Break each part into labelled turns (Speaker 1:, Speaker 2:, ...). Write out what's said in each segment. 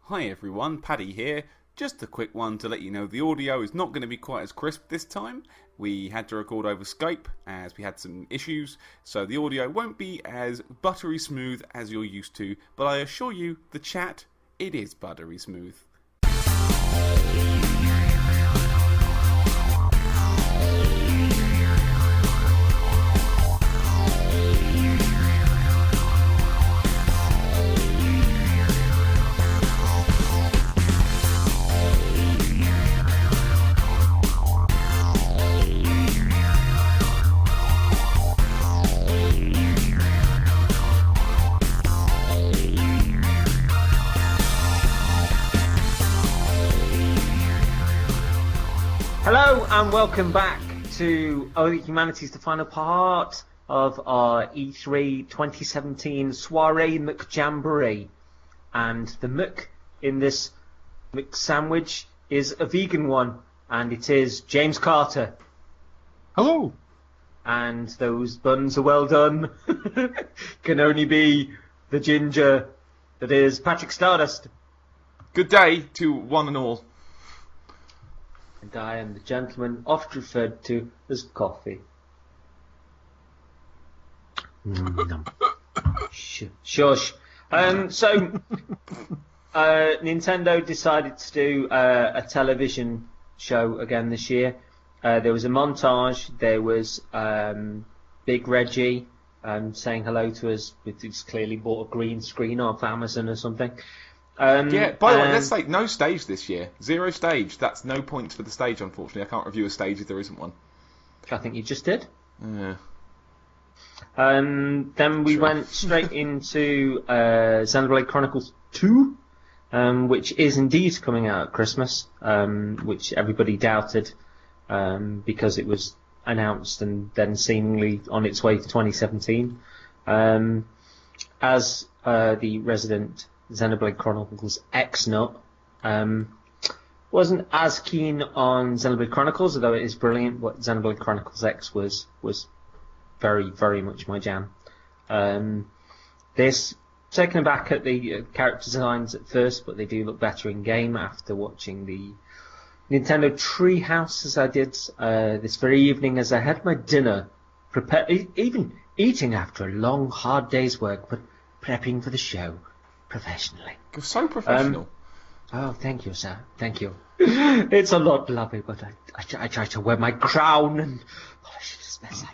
Speaker 1: Hi everyone, Paddy here. Just a quick one to let you know the audio is not going to be quite as crisp this time. We had to record over Skype as we had some issues, so the audio won't be as buttery smooth as you're used to, but I assure you, the chat, it is buttery smooth.
Speaker 2: Hello and welcome back to Humanities, the final part of our E3 2017 Soiree McJamboree. And the Mc in this McSandwich is a vegan one, and it is James Carter.
Speaker 3: Hello.
Speaker 2: And those buns are well done. Can only be the ginger that is Patrick Stardust.
Speaker 3: Good day to one and all.
Speaker 2: And I am the gentleman oft referred to as Coffee. Shush. So, Nintendo decided to do a television show again this year. There was a montage. There was Big Reggie saying hello to us. He's clearly bought a green screen off Amazon or something.
Speaker 3: By the way, let's say no stage this year. Zero stage. That's no points for the stage, unfortunately. I can't review a stage if there isn't one.
Speaker 2: I think you just did.
Speaker 3: Yeah.
Speaker 2: Then we went straight into Xenoblade Chronicles 2, which is indeed coming out at Christmas, which everybody doubted because it was announced and then seemingly on its way to 2017. As the resident Xenoblade Chronicles X nut, wasn't as keen on Xenoblade Chronicles, although it is brilliant. What Xenoblade Chronicles X was very, very much my jam. This taken aback at the character designs at first, but they do look better in game after watching the Nintendo Treehouse as I did this very evening as I had my dinner, even eating after a long, hard day's work, but prepping for the show professionally.
Speaker 3: You're so professional.
Speaker 2: Oh, thank you, sir. Thank you. It's a lot lovely, but I try to wear my crown and polish it as best I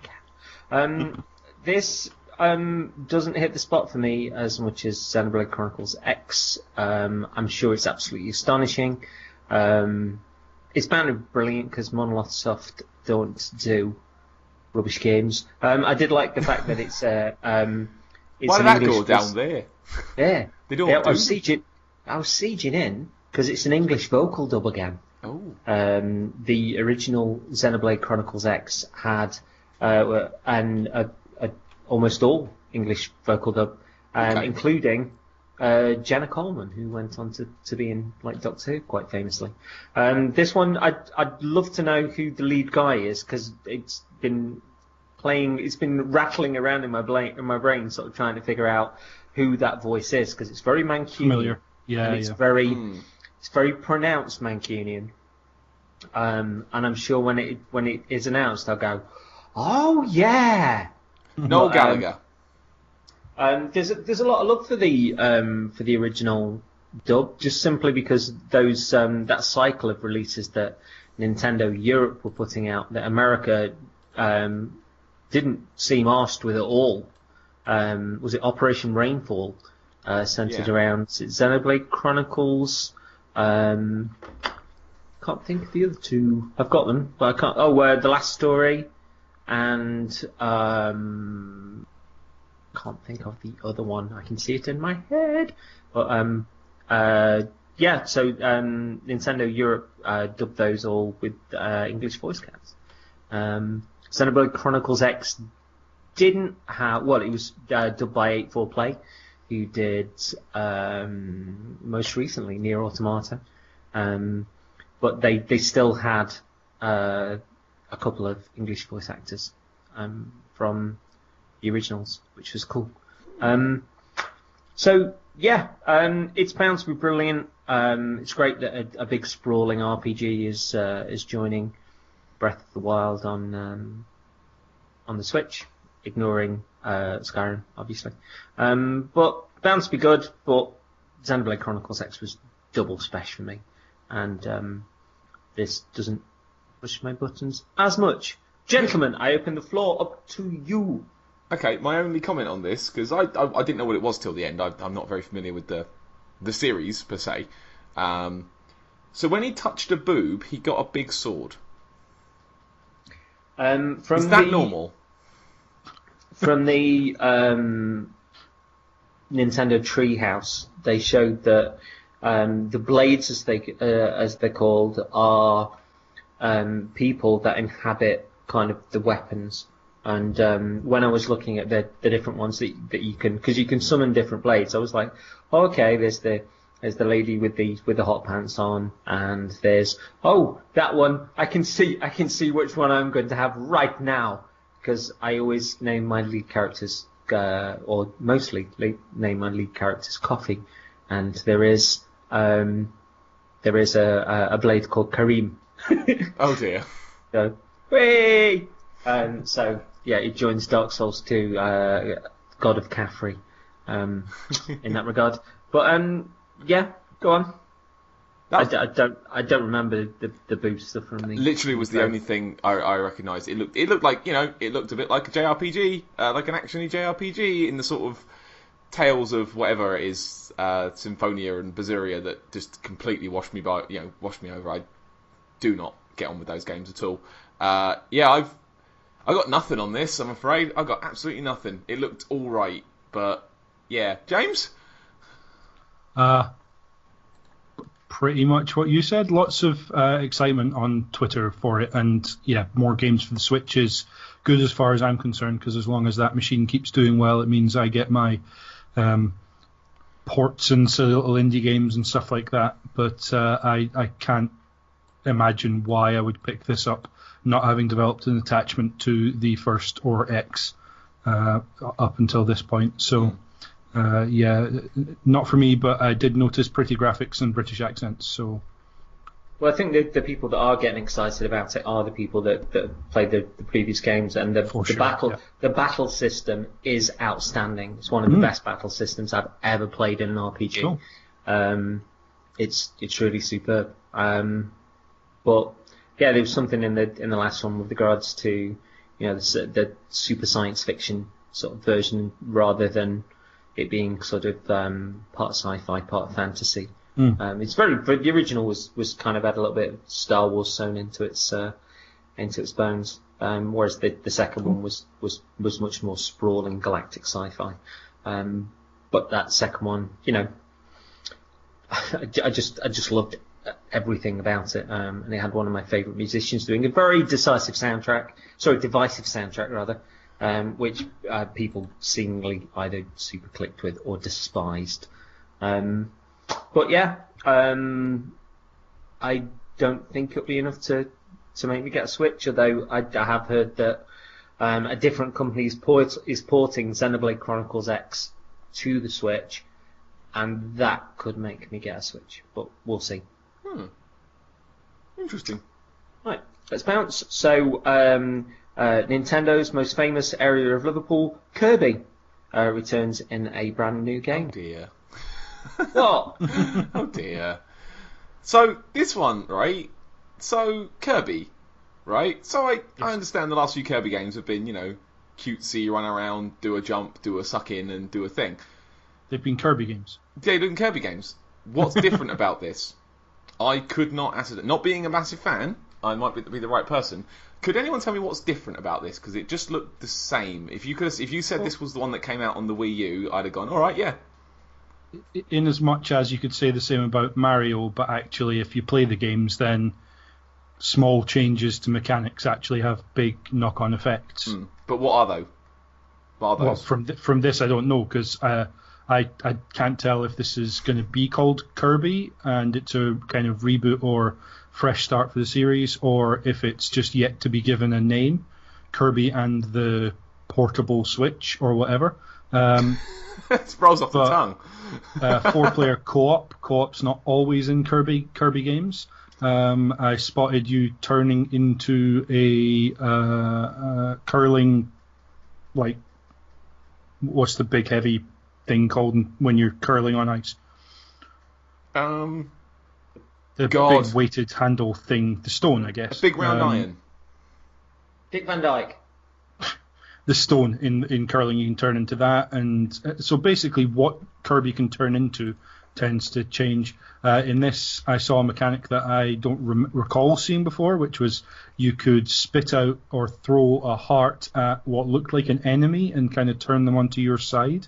Speaker 2: can. This doesn't hit the spot for me as much as Xenoblade Chronicles X. I'm sure it's absolutely astonishing. It's bound to be brilliant because Monolith Soft don't do rubbish games. I did like the fact that it's
Speaker 3: why did that go down there?
Speaker 2: Yeah. I was
Speaker 3: Doom?
Speaker 2: sieging in because it's an English vocal dub again.
Speaker 3: Oh.
Speaker 2: The original Xenoblade Chronicles X had almost all English vocal dub, including Jenna Coleman, who went on to be in like Doctor Who quite famously. This one, I'd love to know who the lead guy is because it's been rattling around in my brain, sort of trying to figure out who that voice is because it's very Mancunian.
Speaker 3: Familiar. Yeah,
Speaker 2: and it's very pronounced Mancunian. And I'm sure when it is announced, I'll go, oh yeah.
Speaker 3: Noel Gallagher.
Speaker 2: There's a lot of love for the original dub, just simply because those that cycle of releases that Nintendo Europe were putting out, that America didn't seem arsed with at all. Was it Operation Rainfall? Centered around Xenoblade Chronicles. Can't think of the other two. I've got them, but I can't. Oh, The Last Story, and can't think of the other one. I can see it in my head. But So Nintendo Europe dubbed those all with English voice cast. Xenoblade Chronicles X didn't have. Well, it was dubbed by 8-4-Play, who did most recently Nier Automata, but they still had a couple of English voice actors from the originals, which was cool. So yeah, it's bound to be brilliant. It's great that a big sprawling RPG is joining Breath of the Wild on the Switch, ignoring Skyrim, obviously. But bound to be good. But Xenoblade Chronicles X was double spesh for me, and this doesn't push my buttons as much. Gentlemen, I open the floor up to you.
Speaker 3: Okay, my only comment on this, because I didn't know what it was till the end. I'm not very familiar with the series per se. So when he touched a boob, he got a big sword. Is that normal?
Speaker 2: From the Nintendo Treehouse, they showed that the blades, as they're called, are people that inhabit kind of the weapons. And when I was looking at the different ones that you can, because you can summon different blades, I was like, oh, okay, there's the lady with the hot pants on, and there's that one. I can see which one I'm going to have right now, because I always name my lead characters, or mostly name my lead characters Coffee, and there is a blade called Kareem.
Speaker 3: Oh dear.
Speaker 2: So, whee! So yeah, it joins Dark Souls 2, God of Caffrey, in that regard. But yeah, go on. I don't remember the boob stuff from the.
Speaker 3: Literally was the only thing I recognised. It looked like, it looked a bit like a JRPG, like an actiony JRPG in the sort of tales of whatever it is, Symphonia and Berseria, that just completely washed me over. I do not get on with those games at all. I got nothing on this, I'm afraid. I got absolutely nothing. It looked all right, but yeah, James.
Speaker 4: Pretty much what you said. Lots of excitement on Twitter for it, and yeah, more games for the Switch is good as far as I'm concerned, because as long as that machine keeps doing well, it means I get my ports and silly little indie games and stuff like that. But I can't imagine why I would pick this up, not having developed an attachment to the first or X up until this point. So. Yeah, not for me, but I did notice pretty graphics and British accents. So,
Speaker 2: well, I think the people that are getting excited about it are the people that played the previous games, and the battle system is outstanding. It's one of the best battle systems I've ever played in an RPG. Cool. It's really superb. But yeah, there was something in the last one with regards to the super science fiction sort of version rather than it being sort of part sci-fi, part fantasy. It's the original was kind of had a little bit of Star Wars sewn into its bones, whereas the second one was much more sprawling galactic sci-fi. But that second one, I just loved everything about it, and it had one of my favourite musicians doing a very divisive soundtrack rather. Which people seemingly either super clicked with or despised. But yeah, I don't think it'll be enough to make me get a Switch, although I have heard that a different company is porting Xenoblade Chronicles X to the Switch, and that could make me get a Switch, but we'll see.
Speaker 3: Interesting.
Speaker 2: Right, let's bounce. So, Nintendo's most famous area of Liverpool, Kirby, returns in a brand new game.
Speaker 3: Oh dear.
Speaker 2: What?
Speaker 3: Oh dear. So this one, right? So Kirby, right? So I understand the last few Kirby games have been, cutesy, run around, do a jump, do a suck in, and do a thing.
Speaker 4: They've been Kirby games.
Speaker 3: They've been Kirby games. What's different about this? I could not ascertain. Not being a massive fan, I might be the right person. Could anyone tell me what's different about this? Because it just looked the same. If you said this was the one that came out on the Wii U, I'd have gone, all right, yeah.
Speaker 4: In as much as you could say the same about Mario, but actually, if you play the games, then small changes to mechanics actually have big knock-on effects.
Speaker 3: But what are those?
Speaker 4: Well, from this, I don't know, because I can't tell if this is going to be called Kirby and it's a kind of reboot or fresh start for the series, or if it's just yet to be given a name, Kirby and the portable Switch or whatever.
Speaker 3: It rolls off the tongue.
Speaker 4: 4-player co-op. Co-op's not always in Kirby games. I spotted you turning into a curling, like, what's the big heavy thing called when you're curling on ice? The
Speaker 3: God.
Speaker 4: big weighted handle thing, the stone, I guess.
Speaker 3: A big round iron.
Speaker 2: Dick Van Dyke.
Speaker 4: The stone in curling, you can turn into that, and so basically what Kirby can turn into tends to change. In this, I saw a mechanic that I don't recall seeing before, which was you could spit out or throw a heart at what looked like an enemy and kind of turn them onto your side.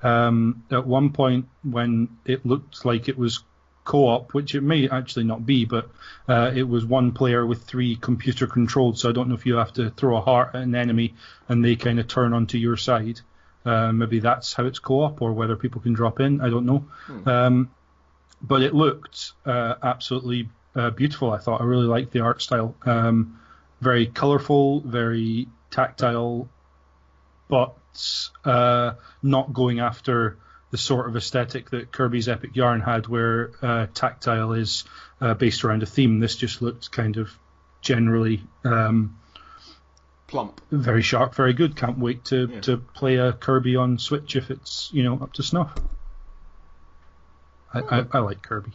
Speaker 4: At one point, when it looked like it was co-op, which it may actually not be, but it was one player with 3 computer controlled, so I don't know if you have to throw a heart at an enemy and they kind of turn onto your side. Maybe that's how it's co-op, or whether people can drop in, I don't know. But it looked absolutely beautiful, I thought. I really liked the art style. Very colourful, very tactile, but not going after the sort of aesthetic that Kirby's Epic Yarn had, where tactile is based around a theme. This just looked kind of generally
Speaker 3: plump,
Speaker 4: very sharp, very good. Can't wait to play a Kirby on Switch if it's up to snuff. I like Kirby.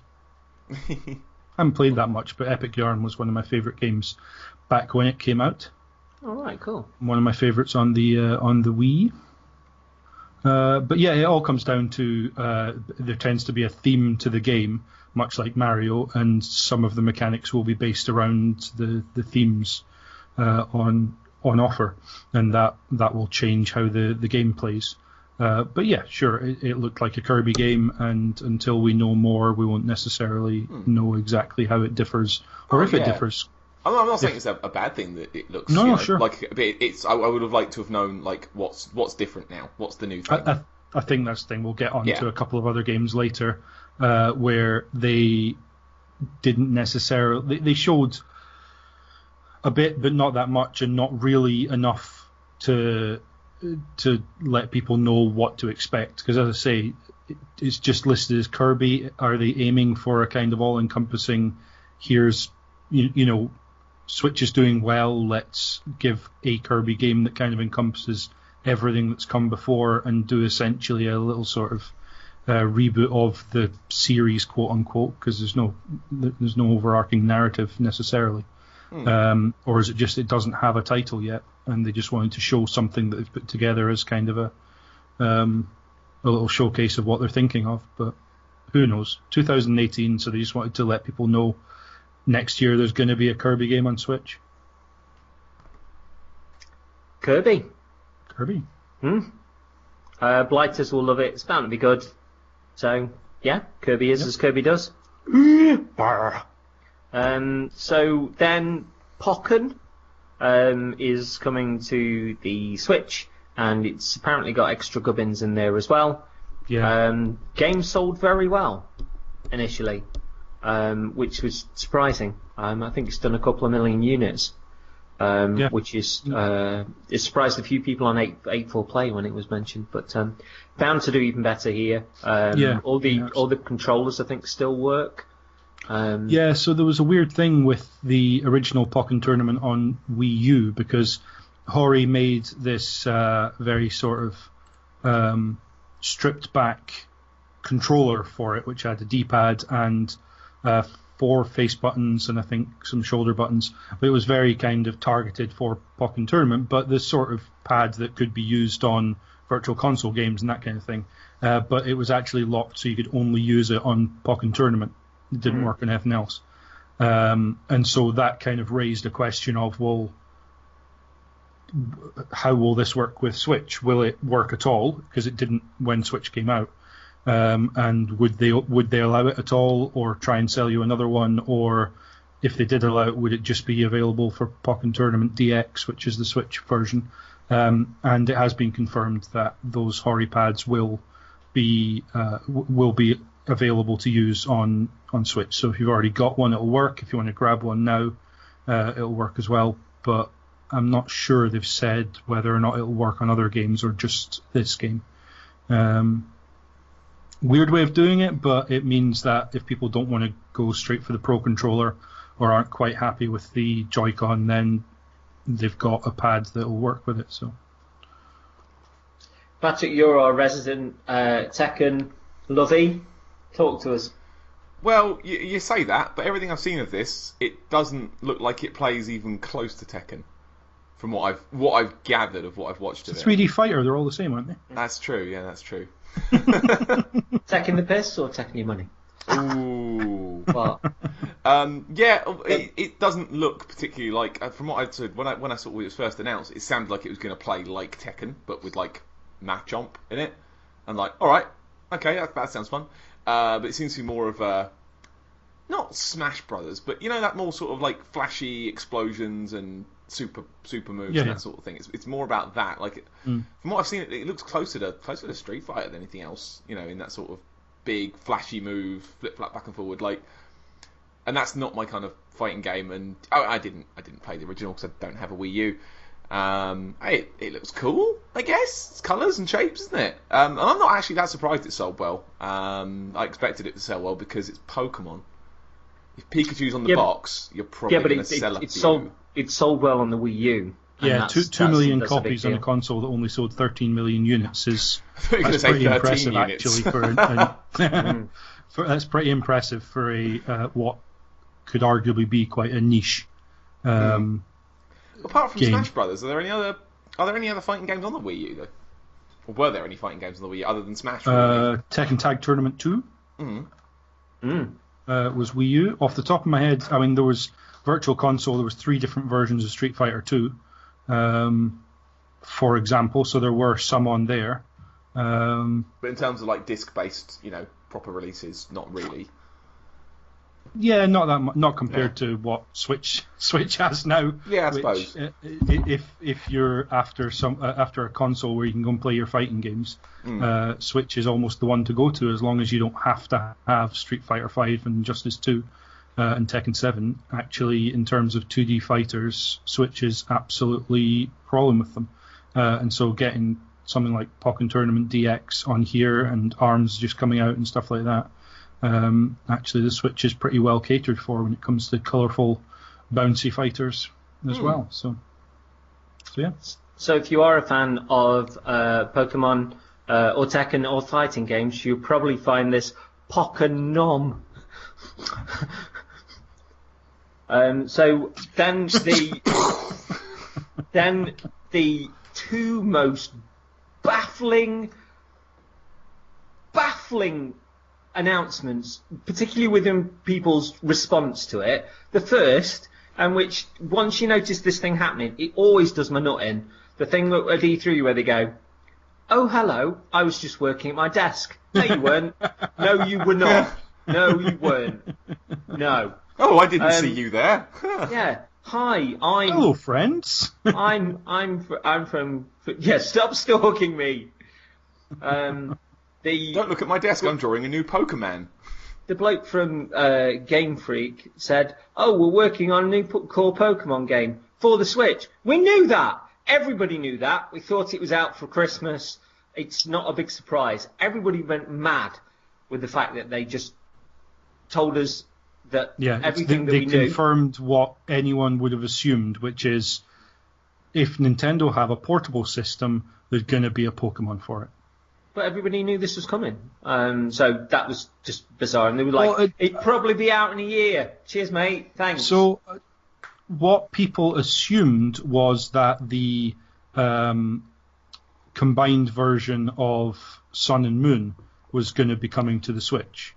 Speaker 4: I haven't played that much, but Epic Yarn was one of my favourite games back when it came out.
Speaker 2: All right, cool.
Speaker 4: One of my favourites on the Wii. But yeah, it all comes down to there tends to be a theme to the game, much like Mario, and some of the mechanics will be based around the themes on offer, and that will change how the game plays. But yeah, sure, it looked like a Kirby game, and until we know more, we won't necessarily know exactly how it differs, or if it differs.
Speaker 3: I'm not saying it's a bad thing that it looks.
Speaker 4: Sure.
Speaker 3: Like it's. I would have liked to have known like what's different now. What's the new thing?
Speaker 4: I think that's the thing. We'll get on to a couple of other games later where they didn't necessarily. They showed a bit, but not that much, and not really enough to let people know what to expect. Because as I say, it's just listed as Kirby. Are they aiming for a kind of all-encompassing? Here's Switch is doing well, let's give a Kirby game that kind of encompasses everything that's come before and do essentially a little sort of reboot of the series, quote unquote, because there's no overarching narrative necessarily. Or is it just it doesn't have a title yet and they just wanted to show something that they've put together as kind of a little showcase of what they're thinking of? But who knows? 2018, so they just wanted to let people know next year there's going to be a Kirby game on Switch.
Speaker 2: Kirby.
Speaker 3: Blighters
Speaker 2: will love it. It's bound to be good. So, yeah, Kirby is as Kirby does. So then Pokken is coming to the Switch, and it's apparently got extra gubbins in there as well. Game sold very well initially, which was surprising. I think it's done a couple of million units, which is it surprised a few people on 8-4 Play when it was mentioned, but bound to do even better here. All the controllers I think still work.
Speaker 4: So there was a weird thing with the original Pokken Tournament on Wii U, because Hori made this very sort of stripped back controller for it, which had a D-pad and 4 face buttons and I think some shoulder buttons. But it was very kind of targeted for Pokken Tournament, but this sort of pad that could be used on virtual console games and that kind of thing. But it was actually locked, so you could only use it on Pokken Tournament. It didn't work on anything else. And so that kind of raised a question of, well, how will this work with Switch? Will it work at all? Because it didn't when Switch came out. And would they allow it at all, or try and sell you another one? Or if they did allow it, would it just be available for Pokken Tournament DX, which is the Switch version? And it has been confirmed that those Hori pads will be available to use on Switch. So if you've already got one, it'll work. If you want to grab one now, it'll work as well. But I'm not sure they've said whether or not it'll work on other games or just this game. Weird way of doing it, but it means that if people don't want to go straight for the Pro Controller or aren't quite happy with the Joy-Con, then they've got a pad that will work with it. So,
Speaker 2: Patrick, you're our resident Tekken lovey. Talk to us.
Speaker 3: Well, you say that, but everything I've seen of this, it doesn't look like it plays even close to Tekken. From what I've gathered of what I've watched of it.
Speaker 4: 3D fighter, they're all the same, aren't they?
Speaker 3: That's true. Yeah, that's true.
Speaker 2: Taking the piss or taking your money?
Speaker 3: Ooh.
Speaker 2: What?
Speaker 3: It doesn't look particularly like. From what I'd said when I saw it was first announced, it sounded like it was going to play like Tekken, but with like Machamp in it. And like, all right, okay, that sounds fun. But it seems to be more of a not Smash Brothers, but you know that more sort of like flashy explosions and super moves and that sort of thing. It's more about that. Like from what I've seen, it looks closer to Street Fighter than anything else. You know, in that sort of big flashy move, flip flap back and forward. Like, and that's not my kind of fighting game. And I didn't play the original because I don't have a Wii U. It looks cool, I guess. It's colours and shapes, isn't it? And I'm not actually that surprised it sold well. I expected it to sell well because it's Pokemon. If Pikachu's on the box, you're probably going to sell a few.
Speaker 2: It sold well on the Wii U.
Speaker 4: Yeah, 2 million copies on a console that only sold 13 million units is that's pretty impressive, units. Actually. That's pretty impressive for a what could arguably be quite a niche.
Speaker 3: Apart from
Speaker 4: game.
Speaker 3: Smash Brothers, are there any other fighting games on the Wii U though? Or were there any fighting games on the Wii U other than Smash?
Speaker 4: Tekken Tag Tournament 2 was Wii U. Off the top of my head, I mean, there was Virtual Console. There was 3 different versions of Street Fighter 2, for example. So there were some on there.
Speaker 3: But in terms of like disc-based, proper releases, not really.
Speaker 4: Yeah, not that much, not compared to what Switch has now.
Speaker 3: Yeah, I suppose.
Speaker 4: If you're after a console where you can go and play your fighting games, Switch is almost the one to go to, as long as you don't have to have Street Fighter 5 and Injustice 2 and Tekken 7. Actually, in terms of 2D fighters, Switch is absolutely crawling with them, and so getting something like Pokken Tournament DX on here and ARMS just coming out and stuff like that. Actually, the Switch is pretty well catered for when it comes to colourful, bouncy fighters as well. So yeah.
Speaker 2: So if you are a fan of Pokemon or Tekken or fighting games, you'll probably find this Pokénom. So then the two most baffling announcements, particularly within people's response to it. The first, and which once you notice this thing happening, it always does my nut in. The thing at E3 where they go, "Oh hello, I was just working at my desk." No, you weren't. No, you were not. No, you weren't. No.
Speaker 3: Oh, I didn't see you there.
Speaker 2: Yeah. Hi, I'm.
Speaker 4: Hello, friends.
Speaker 2: I'm from. Yeah, stop stalking me.
Speaker 3: Don't look at my desk. I'm drawing a new Pokemon.
Speaker 2: The bloke from Game Freak said, "Oh, we're working on a new core Pokemon game for the Switch." We knew that. Everybody knew that. We thought it was out for Christmas. It's not a big surprise. Everybody went mad with the fact that they just told us that everything that we knew.
Speaker 4: They confirmed what anyone would have assumed, which is if Nintendo have a portable system, there's going to be a Pokemon for it.
Speaker 2: But everybody knew this was coming. So that was just bizarre. And they were like, it'd probably be out in a year. Cheers, mate. Thanks.
Speaker 4: So what people assumed was that the combined version of Sun and Moon was going to be coming to the Switch.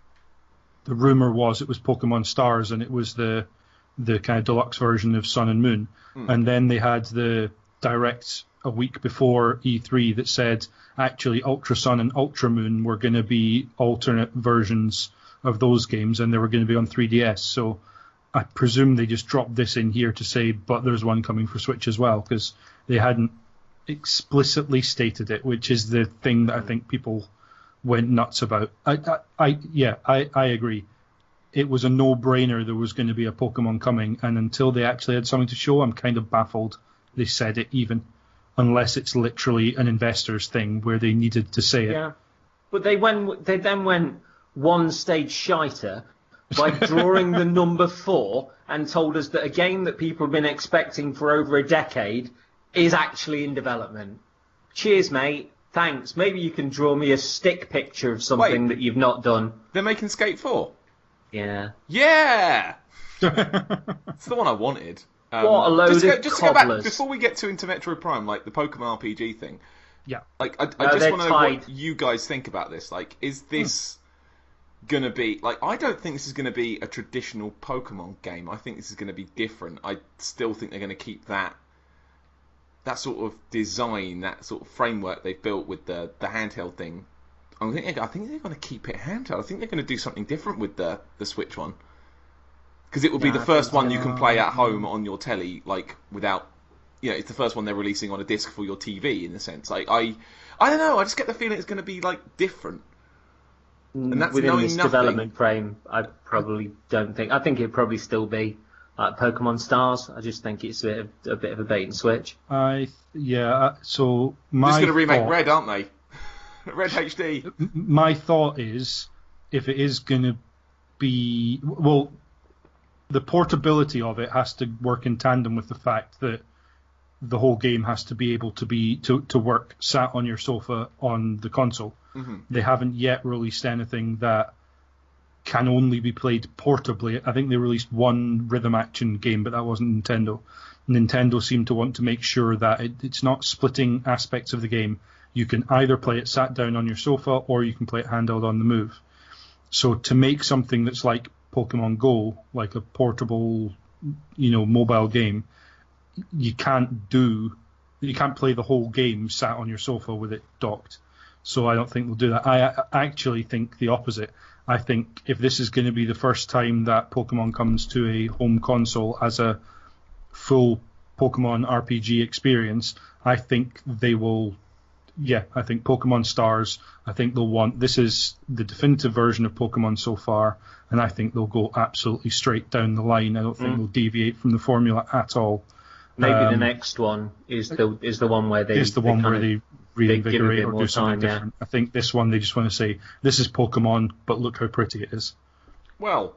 Speaker 4: The rumour was it was Pokemon Stars and it was the kind of deluxe version of Sun and Moon. And then they had the direct a week before E3 that said actually Ultra Sun and Ultra Moon were going to be alternate versions of those games and they were going to be on 3DS. So I presume they just dropped this in here to say, but there's one coming for Switch as well, because they hadn't explicitly stated it, which is the thing that I think people went nuts about. I agree. It was a no-brainer there was going to be a Pokemon coming, and until they actually had something to show, I'm kind of baffled they said it even, unless it's literally an investor's thing where they needed to say it.
Speaker 2: Yeah, but they then went one stage shiter by drawing the number 4 and told us that a game that people have been expecting for over a decade is actually in development. Cheers, mate. Thanks. Maybe you can draw me a stick picture of something that you've not done.
Speaker 3: They're making Skate 4?
Speaker 2: Yeah.
Speaker 3: Yeah! It's the one I wanted.
Speaker 2: What a load of
Speaker 3: just to go back,
Speaker 2: cobblers.
Speaker 3: before we get into Metroid Prime, like the Pokemon RPG thing.
Speaker 4: Yeah.
Speaker 3: Like, I just want to know
Speaker 2: tied.
Speaker 3: what you guys think about this. Like, is this gonna be... Like, I don't think this is gonna be a traditional Pokemon game. I think this is gonna be different. I still think they're gonna keep that sort of design, that sort of framework they've built with the handheld thing. I think they're going to keep it handheld. I think they're going to do something different with the Switch one. Because it will be the first one you can play at home on your telly, like, without... it's the first one they're releasing on a disc for your TV, in a sense. Like, I don't know, I just get the feeling it's going to be, like, different. And that's
Speaker 2: within
Speaker 3: knowing
Speaker 2: this
Speaker 3: nothing.
Speaker 2: development frame, I probably don't think... I think it'd probably still be like Pokemon Stars. I just think it's a bit of a bait and switch.
Speaker 4: So my
Speaker 3: Just going to remake Red, aren't they? Red HD.
Speaker 4: My thought is, if it is going to be... Well, the portability of it has to work in tandem with the fact that the whole game has to be able to work sat on your sofa on the console.
Speaker 3: Mm-hmm.
Speaker 4: They haven't yet released anything that can only be played portably. I think they released one rhythm action game, but that wasn't Nintendo. Nintendo seemed to want to make sure that it's not splitting aspects of the game. You can either play it sat down on your sofa or you can play it handheld on the move. So to make something that's like Pokemon Go, like a portable, mobile game, you can't play the whole game sat on your sofa with it docked. So I don't think they'll do that. I actually think the opposite. I think if this is going to be the first time that Pokemon comes to a home console as a full Pokemon RPG experience, I think they will... Yeah, I think Pokemon Stars, I think they'll want... This is the definitive version of Pokemon so far, and I think they'll go absolutely straight down the line. I don't think they'll deviate from the formula at all.
Speaker 2: Maybe the next one is the one where they...
Speaker 4: Is the one where they reinvigorate or do something different.
Speaker 2: Yeah.
Speaker 4: I think this one, they just want to say, this is Pokemon, but look how pretty it is.
Speaker 3: Well,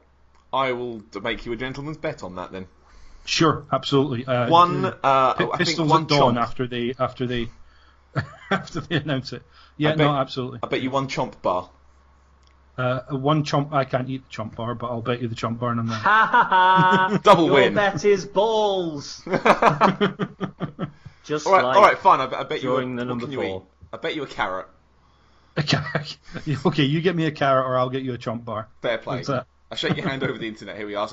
Speaker 3: I will make you a gentleman's bet on that then.
Speaker 4: Sure, absolutely.
Speaker 3: I
Speaker 4: Pistols
Speaker 3: think one
Speaker 4: at dawn
Speaker 3: chomp.
Speaker 4: after they after they announce it. Yeah, absolutely.
Speaker 3: I bet you one chomp bar.
Speaker 4: One chomp. I can't eat the chomp bar, but I'll bet you the chomp bar, and I'm not.
Speaker 2: Ha ha ha!
Speaker 3: Double
Speaker 2: Your
Speaker 3: win.
Speaker 2: bet is balls. Just
Speaker 3: All right,
Speaker 2: like
Speaker 3: all right, fine. I bet you.
Speaker 2: drawing the
Speaker 3: What
Speaker 2: number
Speaker 3: can you
Speaker 2: 4.
Speaker 3: eat? I bet you a carrot.
Speaker 4: Okay, you get me a carrot, or I'll get you a chomp bar.
Speaker 3: Fair play.
Speaker 4: What's that?
Speaker 3: I shake your hand over the internet. Here we are. I was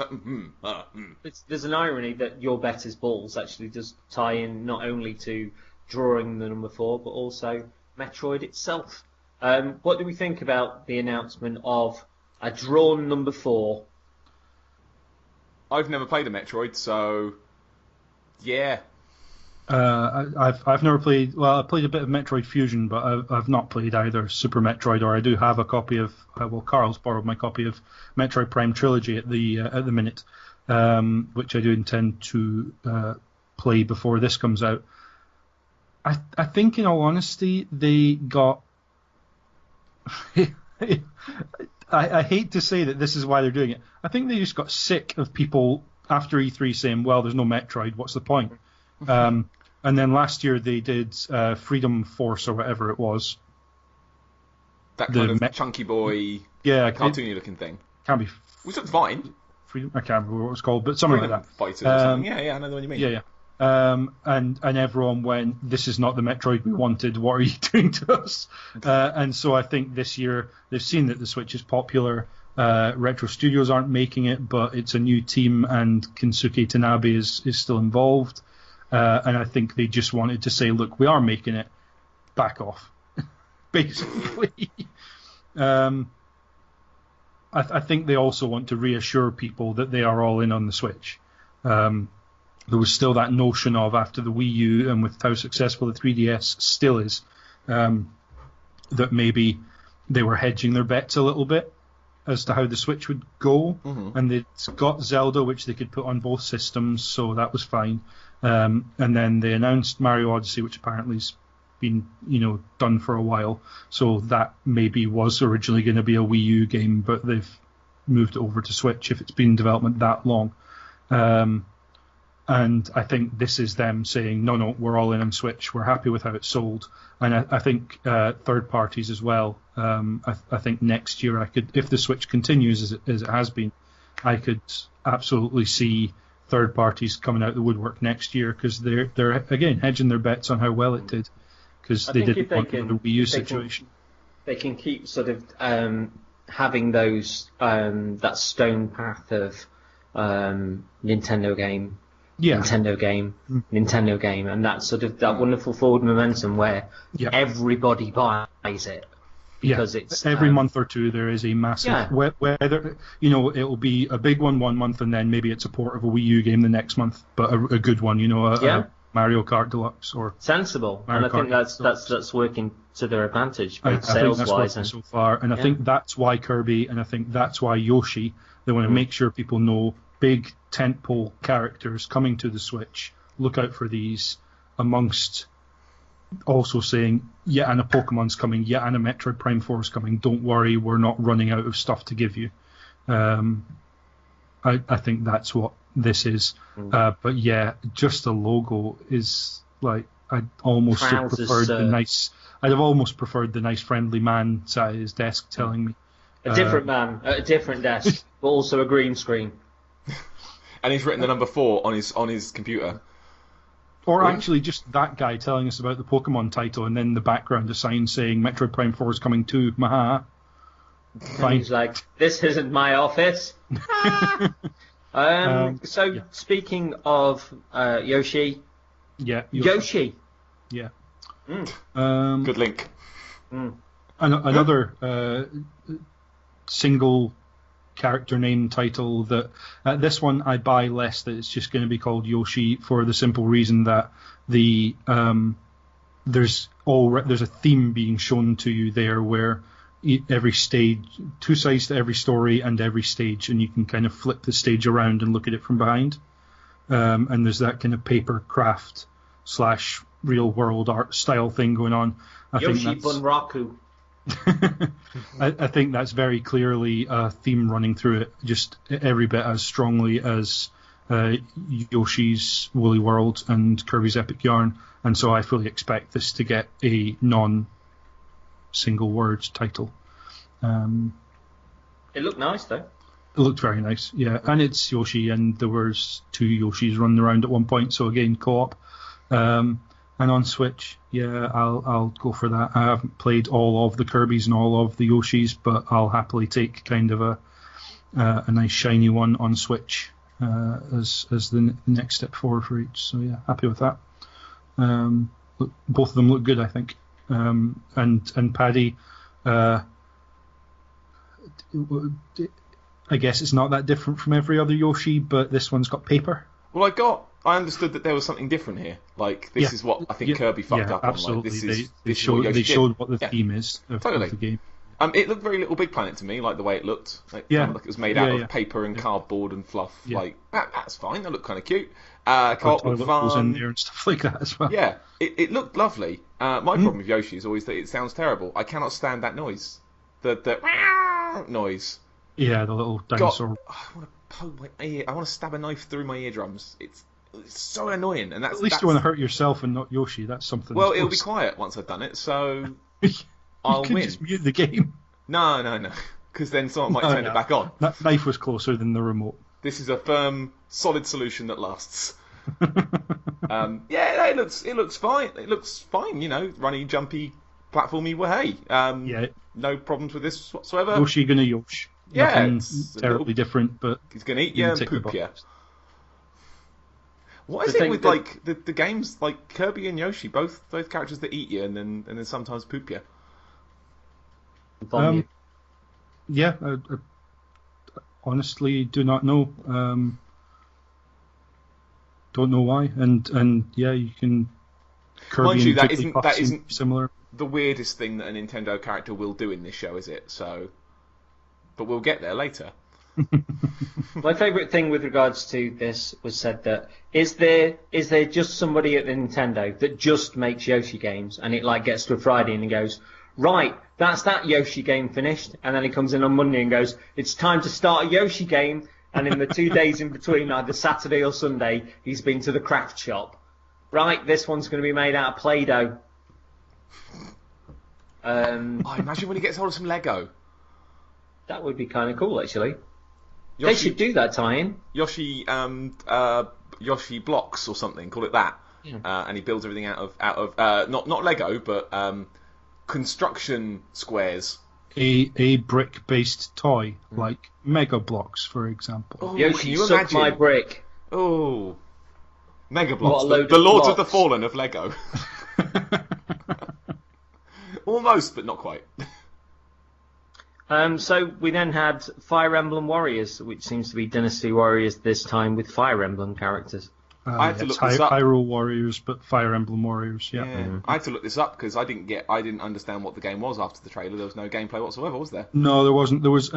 Speaker 3: like,
Speaker 2: There's an irony that your bet is balls actually does tie in not only to drawing the number 4, but also Metroid itself. What do we think about the announcement of a drawn number 4?
Speaker 3: I've never played a Metroid, so yeah.
Speaker 4: I've never played. Well, I played a bit of Metroid Fusion, but I've not played either Super Metroid, or I do have a copy of. Carl's borrowed my copy of Metroid Prime Trilogy at the minute, which I do intend to play before this comes out. I think, in all honesty, they got. I hate to say that this is why they're doing it. I think they just got sick of people after E3 saying, "Well, there's no Metroid. What's the point?" And then last year they did Freedom Force or whatever it was.
Speaker 3: That kind of chunky boy, cartoony looking thing.
Speaker 4: Can't be.
Speaker 3: Which looked fine.
Speaker 4: Freedom. I can't remember what it was called, but something
Speaker 3: Freedom
Speaker 4: like that.
Speaker 3: Fighters or something. Yeah, I know the one you mean.
Speaker 4: Yeah. And everyone went, "This is not the Metroid we wanted. What are you doing to us?" And so I think this year they've seen that the Switch is popular. Retro Studios aren't making it, but it's a new team, and Kensuke Tanabe is still involved. And I think they just wanted to say, "Look, we are making it. Back off." Basically. I think they also want to reassure people that they are all in on the Switch. There was still that notion of, after the Wii U and with how successful the 3DS still is, that maybe they were hedging their bets a little bit as to how the Switch would go. Mm-hmm. And they'd got Zelda, which they could put on both systems, so that was fine. And then they announced Mario Odyssey, which apparently has been done for a while. So that maybe was originally going to be a Wii U game, but they've moved it over to Switch if it's been in development that long. And I think this is them saying, no, we're all in on Switch. We're happy with how it's sold. And I think third parties as well. I think next year if the Switch continues as it has been, I could absolutely see third parties coming out the woodwork next year, because they're again hedging their bets on how well it did, because they didn't want the Wii U situation.
Speaker 2: They can keep sort of having those that stone path of Nintendo game, and that sort of that wonderful forward momentum where everybody buys it. Because it's
Speaker 4: every month or two there is a massive whether it'll be a big one month, and then maybe it's a port of a Wii U game the next month, but a good one, a Mario Kart Deluxe or
Speaker 2: sensible.
Speaker 4: Mario
Speaker 2: and I think
Speaker 4: Kart
Speaker 2: that's working to their advantage,
Speaker 4: I
Speaker 2: both sales
Speaker 4: think
Speaker 2: wise
Speaker 4: so far, and I think that's why Kirby, and I think that's why Yoshi, they want to make sure people know big tentpole characters coming to the Switch. Look out for these, amongst also saying, and a Pokemon's coming, and a Metroid Prime 4 is coming. Don't worry, we're not running out of stuff to give you. I think that's what this is. But just the logo is like, I'd almost have preferred I'd have almost preferred the nice friendly man sat at his desk telling me.
Speaker 2: A different man at a different desk, but also a green screen.
Speaker 3: And he's written the number 4 on his computer.
Speaker 4: Or actually just that guy telling us about the Pokemon title, and then the background a sign saying Metroid Prime 4 is coming too. Maha.
Speaker 2: And he's like, this isn't my office. Speaking of Yoshi.
Speaker 4: Yeah.
Speaker 2: Yoshi.
Speaker 4: Yeah.
Speaker 3: Good link.
Speaker 4: Another single character name title that this one I buy less, that it's just going to be called Yoshi, for the simple reason that there's a theme being shown to you there, where every stage, 2 sides to every story and every stage, and you can kind of flip the stage around and look at it from behind, and there's that kind of paper craft / real world art style thing going on.
Speaker 2: Yoshi Bunraku.
Speaker 4: I think that's very clearly a theme running through it, just every bit as strongly as Yoshi's Woolly World and Kirby's Epic Yarn, and so I fully expect this to get a non-single word title.
Speaker 2: It looked nice though.
Speaker 4: It looked very nice, and it's Yoshi, and there was 2 Yoshis running around at one point, so again co-op. And on Switch, I'll go for that. I haven't played all of the Kirbys and all of the Yoshis, but I'll happily take kind of a nice shiny one on Switch as the next step forward for each. So happy with that. Both of them look good, I think. And Paddy, I guess it's not that different from every other Yoshi, but this one's got paper.
Speaker 3: Well, I understood that there was something different here. Like, this is what I think Kirby fucked up
Speaker 4: absolutely.
Speaker 3: on. Like,
Speaker 4: they showed what the theme is of the game.
Speaker 3: It looked very Little Big Planet to me, like the way it looked. Like it was made out of paper and cardboard and fluff. Yeah. Like, that's fine. That looked kind of cute. Co-op looked fun.
Speaker 4: In there and stuff like that as well.
Speaker 3: Yeah, it looked lovely. My problem with Yoshi is always that it sounds terrible. I cannot stand that noise. The noise.
Speaker 4: Yeah, the little dinosaur.
Speaker 3: I want to poke my ear. I want to stab a knife through my eardrums. It's so annoying, and
Speaker 4: at least you want to hurt yourself and not Yoshi. That's something.
Speaker 3: Well, it'll be quiet once I've done it, so I'll
Speaker 4: win. You can just mute the game.
Speaker 3: No, because then someone might turn it back on.
Speaker 4: That knife was closer than the remote.
Speaker 3: This is a firm, solid solution that lasts. It looks fine. It looks fine. Runny, jumpy, platformy. Well, hey, no problems with this whatsoever.
Speaker 4: Yoshi gonna Yosh.
Speaker 3: Yeah,
Speaker 4: nothing terribly different, but
Speaker 3: he's gonna eat you and poop you. What is it with like the games like Kirby and Yoshi, both characters that eat you and then sometimes poop you?
Speaker 2: I
Speaker 4: honestly do not know. Don't know why, and you can. Kirby
Speaker 3: Mind you, that
Speaker 4: and
Speaker 3: isn't
Speaker 4: similar.
Speaker 3: The weirdest thing that a Nintendo character will do in this show, is it? So, but we'll get there later.
Speaker 2: My favourite thing with regards to this was said that is there just somebody at Nintendo that just makes Yoshi games, and it like gets to a Friday and he goes, right, that's that Yoshi game finished, and then he comes in on Monday and goes, it's time to start a Yoshi game, and in the 2 days in between, either Saturday or Sunday, he's been to the craft shop. Right, this one's going to be made out of Play-Doh.
Speaker 3: Imagine when he gets hold of some Lego.
Speaker 2: That would be kind of cool, actually.
Speaker 3: Yoshi,
Speaker 2: They should do that tie-in.
Speaker 3: Yoshi blocks or something. Call it that.
Speaker 2: Yeah.
Speaker 3: And he builds everything out of not Lego, but construction squares.
Speaker 4: A brick-based toy, like Mega Blocks, for example.
Speaker 3: Oh,
Speaker 2: Yoshi,
Speaker 3: can you
Speaker 2: suck
Speaker 3: imagine?
Speaker 2: my brick.
Speaker 3: Oh, Mega
Speaker 2: What
Speaker 3: Blocks,
Speaker 2: a load
Speaker 3: the
Speaker 2: of
Speaker 3: Lords of
Speaker 2: blocks.
Speaker 3: the Fallen of Lego. Almost, but not quite.
Speaker 2: So we then had Fire Emblem Warriors, which seems to be Dynasty Warriors this time with Fire Emblem characters.
Speaker 3: I had to
Speaker 4: It's
Speaker 3: look this up.
Speaker 4: Hyrule Warriors, but Fire Emblem Warriors. Yeah.
Speaker 3: I had to look this up because I didn't understand what the game was after the trailer. There was no gameplay whatsoever, was there?
Speaker 4: No, there wasn't. There was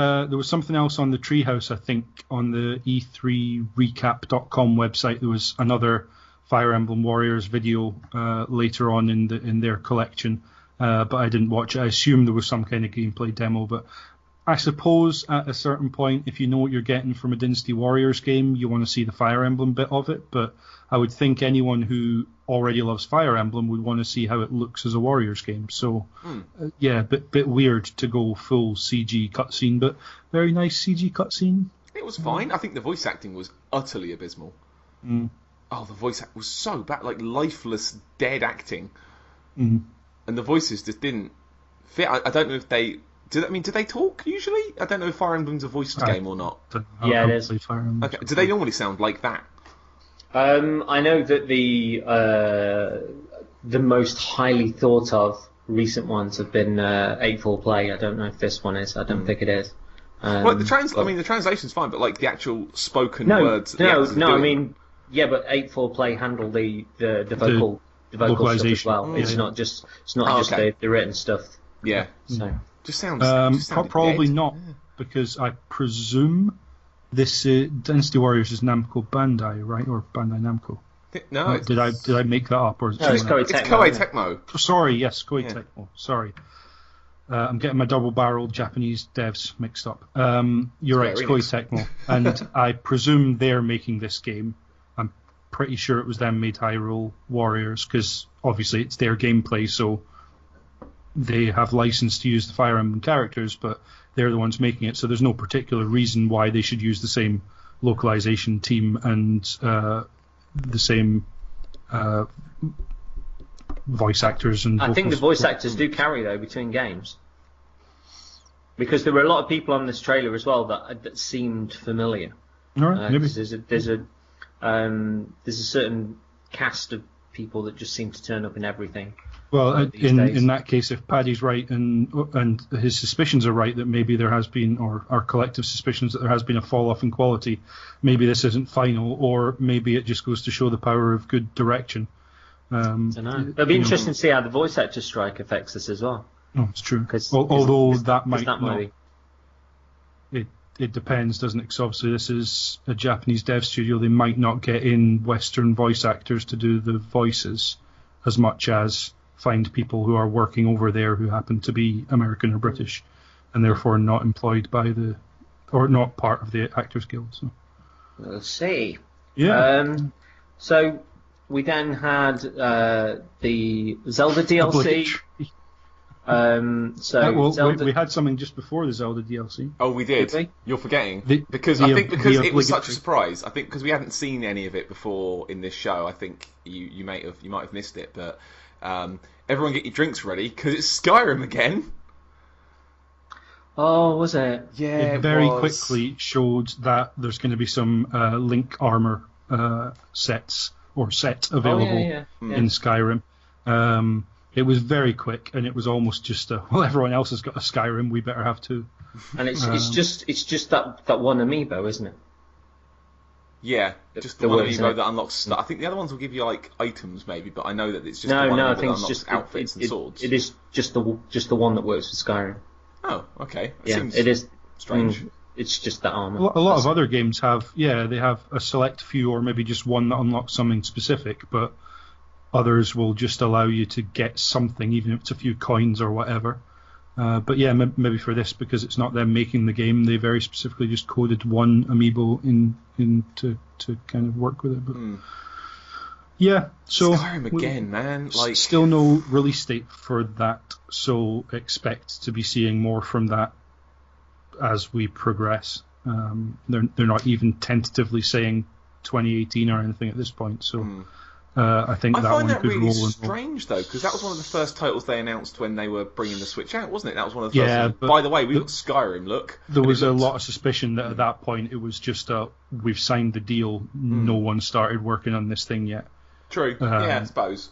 Speaker 4: something else on the Treehouse, I think, on the E3recap.com website. There was another Fire Emblem Warriors video later on in their collection, but I didn't watch it. I assume there was some kind of gameplay demo, but I suppose at a certain point, if you know what you're getting from a Dynasty Warriors game, you want to see the Fire Emblem bit of it. But I would think anyone who already loves Fire Emblem would want to see how it looks as a Warriors game. So, yeah, bit weird to go full CG cutscene, but very nice CG cutscene.
Speaker 3: It was fine. I think the voice acting was utterly abysmal. Oh, the voice act was so bad, like lifeless, dead acting. And the voices just didn't fit. I don't know if they... do they talk usually? I don't know if Fire Emblem's a voiced game or not.
Speaker 2: Yeah, it is.
Speaker 4: Fire Emblem.
Speaker 3: Okay. Do they normally sound like that?
Speaker 2: I know that the most highly thought of recent ones have been Eightfall Play. I don't know if this one is. I don't think it is.
Speaker 3: Well, the translation's fine, but like the actual spoken
Speaker 2: No,
Speaker 3: words. that the actors are
Speaker 2: no. I
Speaker 3: doing-
Speaker 2: mean, yeah, but Eightfall Play handle the vocal stuff as
Speaker 4: localization.
Speaker 2: well. It's
Speaker 4: Yeah.
Speaker 2: not just
Speaker 3: okay.
Speaker 2: the written stuff.
Speaker 3: yeah,
Speaker 2: So
Speaker 3: just sounds.
Speaker 4: Probably
Speaker 3: dead.
Speaker 4: not, because I presume this Dynasty Warriors is Namco Bandai, right, or Bandai Namco?
Speaker 3: No, it's,
Speaker 4: Did I make that up, or is it
Speaker 2: No, it's
Speaker 4: someone
Speaker 2: Koei
Speaker 4: else?
Speaker 3: it's
Speaker 2: Tecmo,
Speaker 3: Koei
Speaker 2: isn't it?
Speaker 3: Tecmo.
Speaker 4: Sorry, yes, Koei
Speaker 3: Yeah.
Speaker 4: Tecmo. Sorry, I'm getting my double-barreled Japanese devs mixed up. You're right, it's
Speaker 3: Square
Speaker 4: Koei Tecmo, and I presume they're making this game. I'm pretty sure it was them made Hyrule Warriors, because obviously it's their gameplay, so they have license to use the Fire Emblem characters, but they're the ones making it, so there's no particular reason why they should use the same localization team and the same voice actors and
Speaker 2: I think the
Speaker 4: vocals.
Speaker 2: voice actors do carry though between games, because there were a lot of people on this trailer as well that seemed familiar.
Speaker 4: All right, maybe.
Speaker 2: 'Cause there's a certain cast of people that just seem to turn up in everything.
Speaker 4: Well,
Speaker 2: these days.
Speaker 4: in that case, if Paddy's right and his suspicions are right that maybe there has been, or our collective suspicions that there has been a fall off in quality, maybe this isn't final, or maybe it just goes to show the power of good direction.
Speaker 2: I don't know. It'll be interesting to see how the voice actor strike affects this as well.
Speaker 4: No, it's true.
Speaker 2: 'Cause-
Speaker 4: Although
Speaker 2: because
Speaker 4: that might
Speaker 2: that
Speaker 4: not.
Speaker 2: be.
Speaker 4: It depends, doesn't it? Because obviously this is a Japanese dev studio. They might not get in Western voice actors to do the voices as much as find people who are working over there who happen to be American or British and therefore not employed by or not part of the Actors Guild. So.
Speaker 2: We'll see.
Speaker 4: Yeah.
Speaker 2: So we then had the Zelda DLC. Zelda...
Speaker 4: we had something just before the Zelda DLC.
Speaker 3: Oh, we did.
Speaker 2: Did we?
Speaker 3: You're forgetting
Speaker 4: Because
Speaker 3: I think because it was such a
Speaker 4: obligatory-
Speaker 3: surprise. I think because we hadn't seen any of it before in this show. I think you might have missed it. But everyone get your drinks ready because it's Skyrim again.
Speaker 2: Oh, was it?
Speaker 3: Yeah,
Speaker 4: It very quickly showed that there's going to be some Link armor set available
Speaker 2: Yeah.
Speaker 4: in Skyrim. It was very quick, and it was almost just well, everyone else has got a Skyrim, we better have two.
Speaker 2: And it's just that one amiibo, isn't it?
Speaker 3: Yeah, just the
Speaker 2: the
Speaker 3: one
Speaker 2: works, isn't
Speaker 3: amiibo
Speaker 2: it?
Speaker 3: that unlocks stuff. I think the other ones will give you like items maybe, but I know that it's just
Speaker 2: No,
Speaker 3: the one
Speaker 2: I
Speaker 3: that
Speaker 2: think it's
Speaker 3: unlocks
Speaker 2: just
Speaker 3: outfits and swords.
Speaker 2: It is just the one that works with Skyrim.
Speaker 3: Oh, okay.
Speaker 2: Yeah,
Speaker 3: Seems
Speaker 2: it is
Speaker 3: strange.
Speaker 2: It's just the armor.
Speaker 4: A lot of other games have, they have a select few or maybe just one that unlocks something specific, but others will just allow you to get something, even if it's a few coins or whatever. But yeah, maybe for this, because it's not them making the game, they very specifically just coded one amiibo in to kind of work with it. But yeah, so
Speaker 3: Skyrim again, man. Like,
Speaker 4: still no release date for that, so expect to be seeing more from that as we progress. They're not even tentatively saying 2018 or anything at this point, so I think that one could roll. I find that really
Speaker 3: strange though, because that was one of the first titles they announced when they were bringing the Switch out, wasn't it? That was one of the first ones. By the way, we've got Skyrim, look.
Speaker 4: There was a lot of suspicion that at that point it was just we've signed the deal, no one started working on this thing yet.
Speaker 3: True, yeah, I suppose.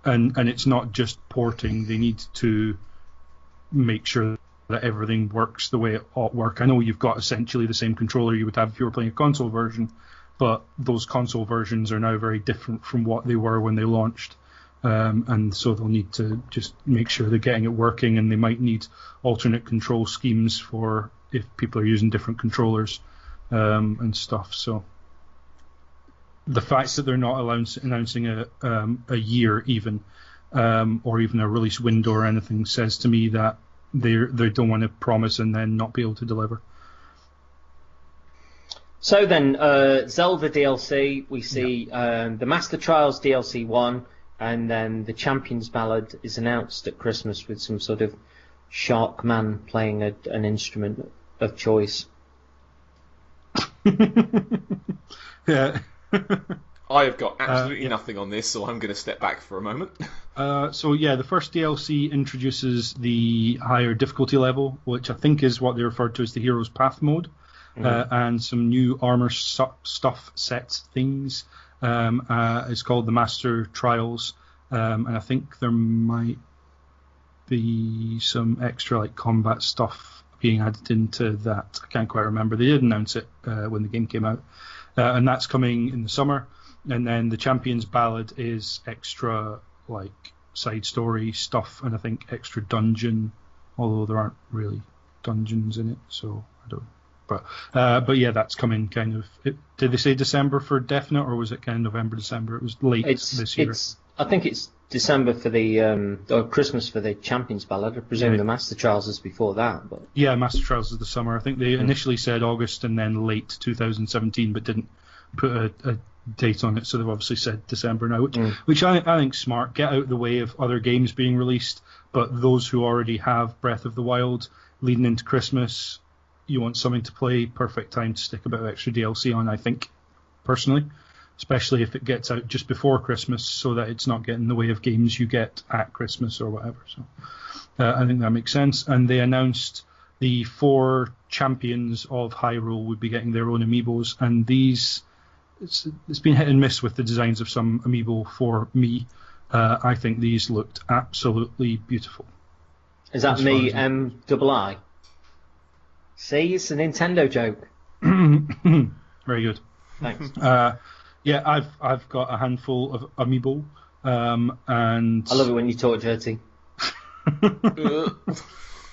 Speaker 4: And it's not just porting, they need to make sure that everything works the way it ought to work. I know you've got essentially the same controller you would have if you were playing a console version, but those console versions are now very different from what they were when they launched. And so they'll need to just make sure they're getting it working, and they might need alternate control schemes for if people are using different controllers and stuff. So the fact that they're not announcing a year even, or even a release window or anything, says to me that they don't want to promise and then not be able to deliver.
Speaker 2: So then, Zelda DLC, we see the Master Trials DLC 1, and then the Champion's Ballad is announced at Christmas with some sort of shark man playing an instrument of choice.
Speaker 4: Yeah.
Speaker 3: I have got absolutely nothing on this, so I'm going to step back for a moment.
Speaker 4: So yeah, the first DLC introduces the higher difficulty level, which I think is what they referred to as the Hero's Path mode, and some new armor stuff sets things. It's called the Master Trials, and I think there might be some extra like combat stuff being added into that. I can't quite remember. They did announce it when the game came out, and that's coming in the summer. And then the Champion's Ballad is extra like side story stuff, and I think extra dungeon, although there aren't really dungeons in it, so I don't. But yeah, that's coming kind of. Did they say December for definite, or was it kind of November, December? It was late this year.
Speaker 2: I think it's December for the or Christmas for the Champion's Ballad. I presume the Master Trials is before that. But
Speaker 4: yeah, Master Trials is the summer. I think they initially said August and then late 2017, but didn't put a date on it. So they've obviously said December now, which I think smart. Get out of the way of other games being released, but those who already have Breath of the Wild leading into Christmas, you want something to play, perfect time to stick a bit of extra DLC on, I think, personally, especially if it gets out just before Christmas, so that it's not getting in the way of games you get at Christmas or whatever. So I think that makes sense. And they announced the 4 champions of Hyrule would be getting their own amiibos, and these, it's been hit and miss with the designs of some amiibo for me. I think these looked absolutely beautiful.
Speaker 2: Is that me, M-double-I? See, it's a Nintendo joke.
Speaker 4: Very good.
Speaker 2: Thanks.
Speaker 4: Yeah, I've got a handful of amiibo, and
Speaker 2: I love it when you talk dirty.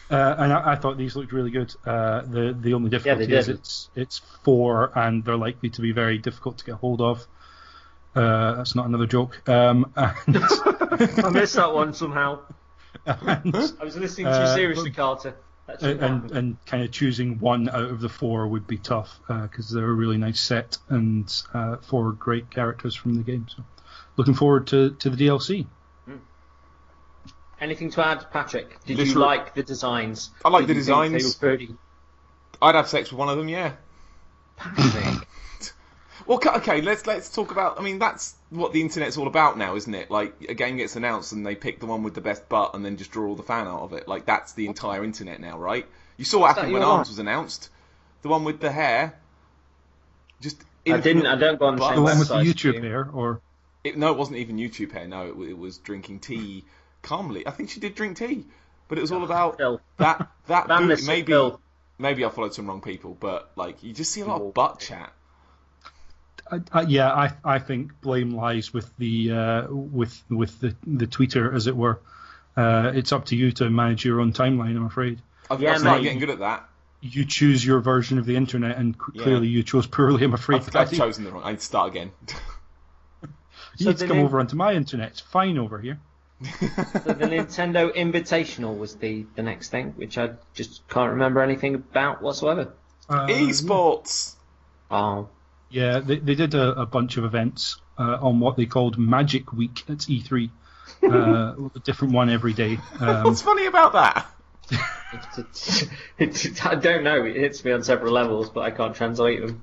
Speaker 4: And I thought these looked really good. The only difficulty is it's 4, and they're likely to be very difficult to get hold of. That's not another joke. And
Speaker 2: I missed that one somehow. I was listening too seriously, Carter.
Speaker 4: And kind of choosing one out of the 4 would be tough, because they're a really nice set and 4 great characters from the game. So, looking forward to the DLC.
Speaker 2: Anything to add, Patrick? Did you like the designs?
Speaker 3: I like the designs.
Speaker 2: They were pretty.
Speaker 3: I'd have sex with one of them, yeah.
Speaker 2: Patrick.
Speaker 3: Well, okay, let's talk about. I mean, that's what the internet's all about now, isn't it? Like, a game gets announced and they pick the one with the best butt and then just draw all the fan art of it. Like, that's the entire internet now, right? You saw what happened when ARMS was announced. The one with the hair. Just.
Speaker 2: I don't go on the same
Speaker 4: The one with the
Speaker 2: website
Speaker 4: YouTube hair, or.
Speaker 3: No, it wasn't even YouTube hair. No, it was drinking tea calmly. I think she did drink tea, but it was all about that. Maybe I followed some wrong people, but like you just see a lot of butt chat.
Speaker 4: I think blame lies with the with the tweeter, as it were. It's up to you to manage your own timeline, I'm afraid.
Speaker 3: I've started getting good at that.
Speaker 4: You choose your version of the internet, and clearly you chose poorly, I'm afraid.
Speaker 3: I've chosen the wrong. I need to start again.
Speaker 4: You need to come over onto my internet. It's fine over here.
Speaker 2: So the Nintendo Invitational was the next thing, which I just can't remember anything about whatsoever.
Speaker 3: Esports!
Speaker 2: Oh.
Speaker 4: Yeah, they did a bunch of events on what they called Magic Week at E3. A different one every day.
Speaker 3: What's funny about that?
Speaker 2: I don't know. It hits me on several levels, but I can't translate them.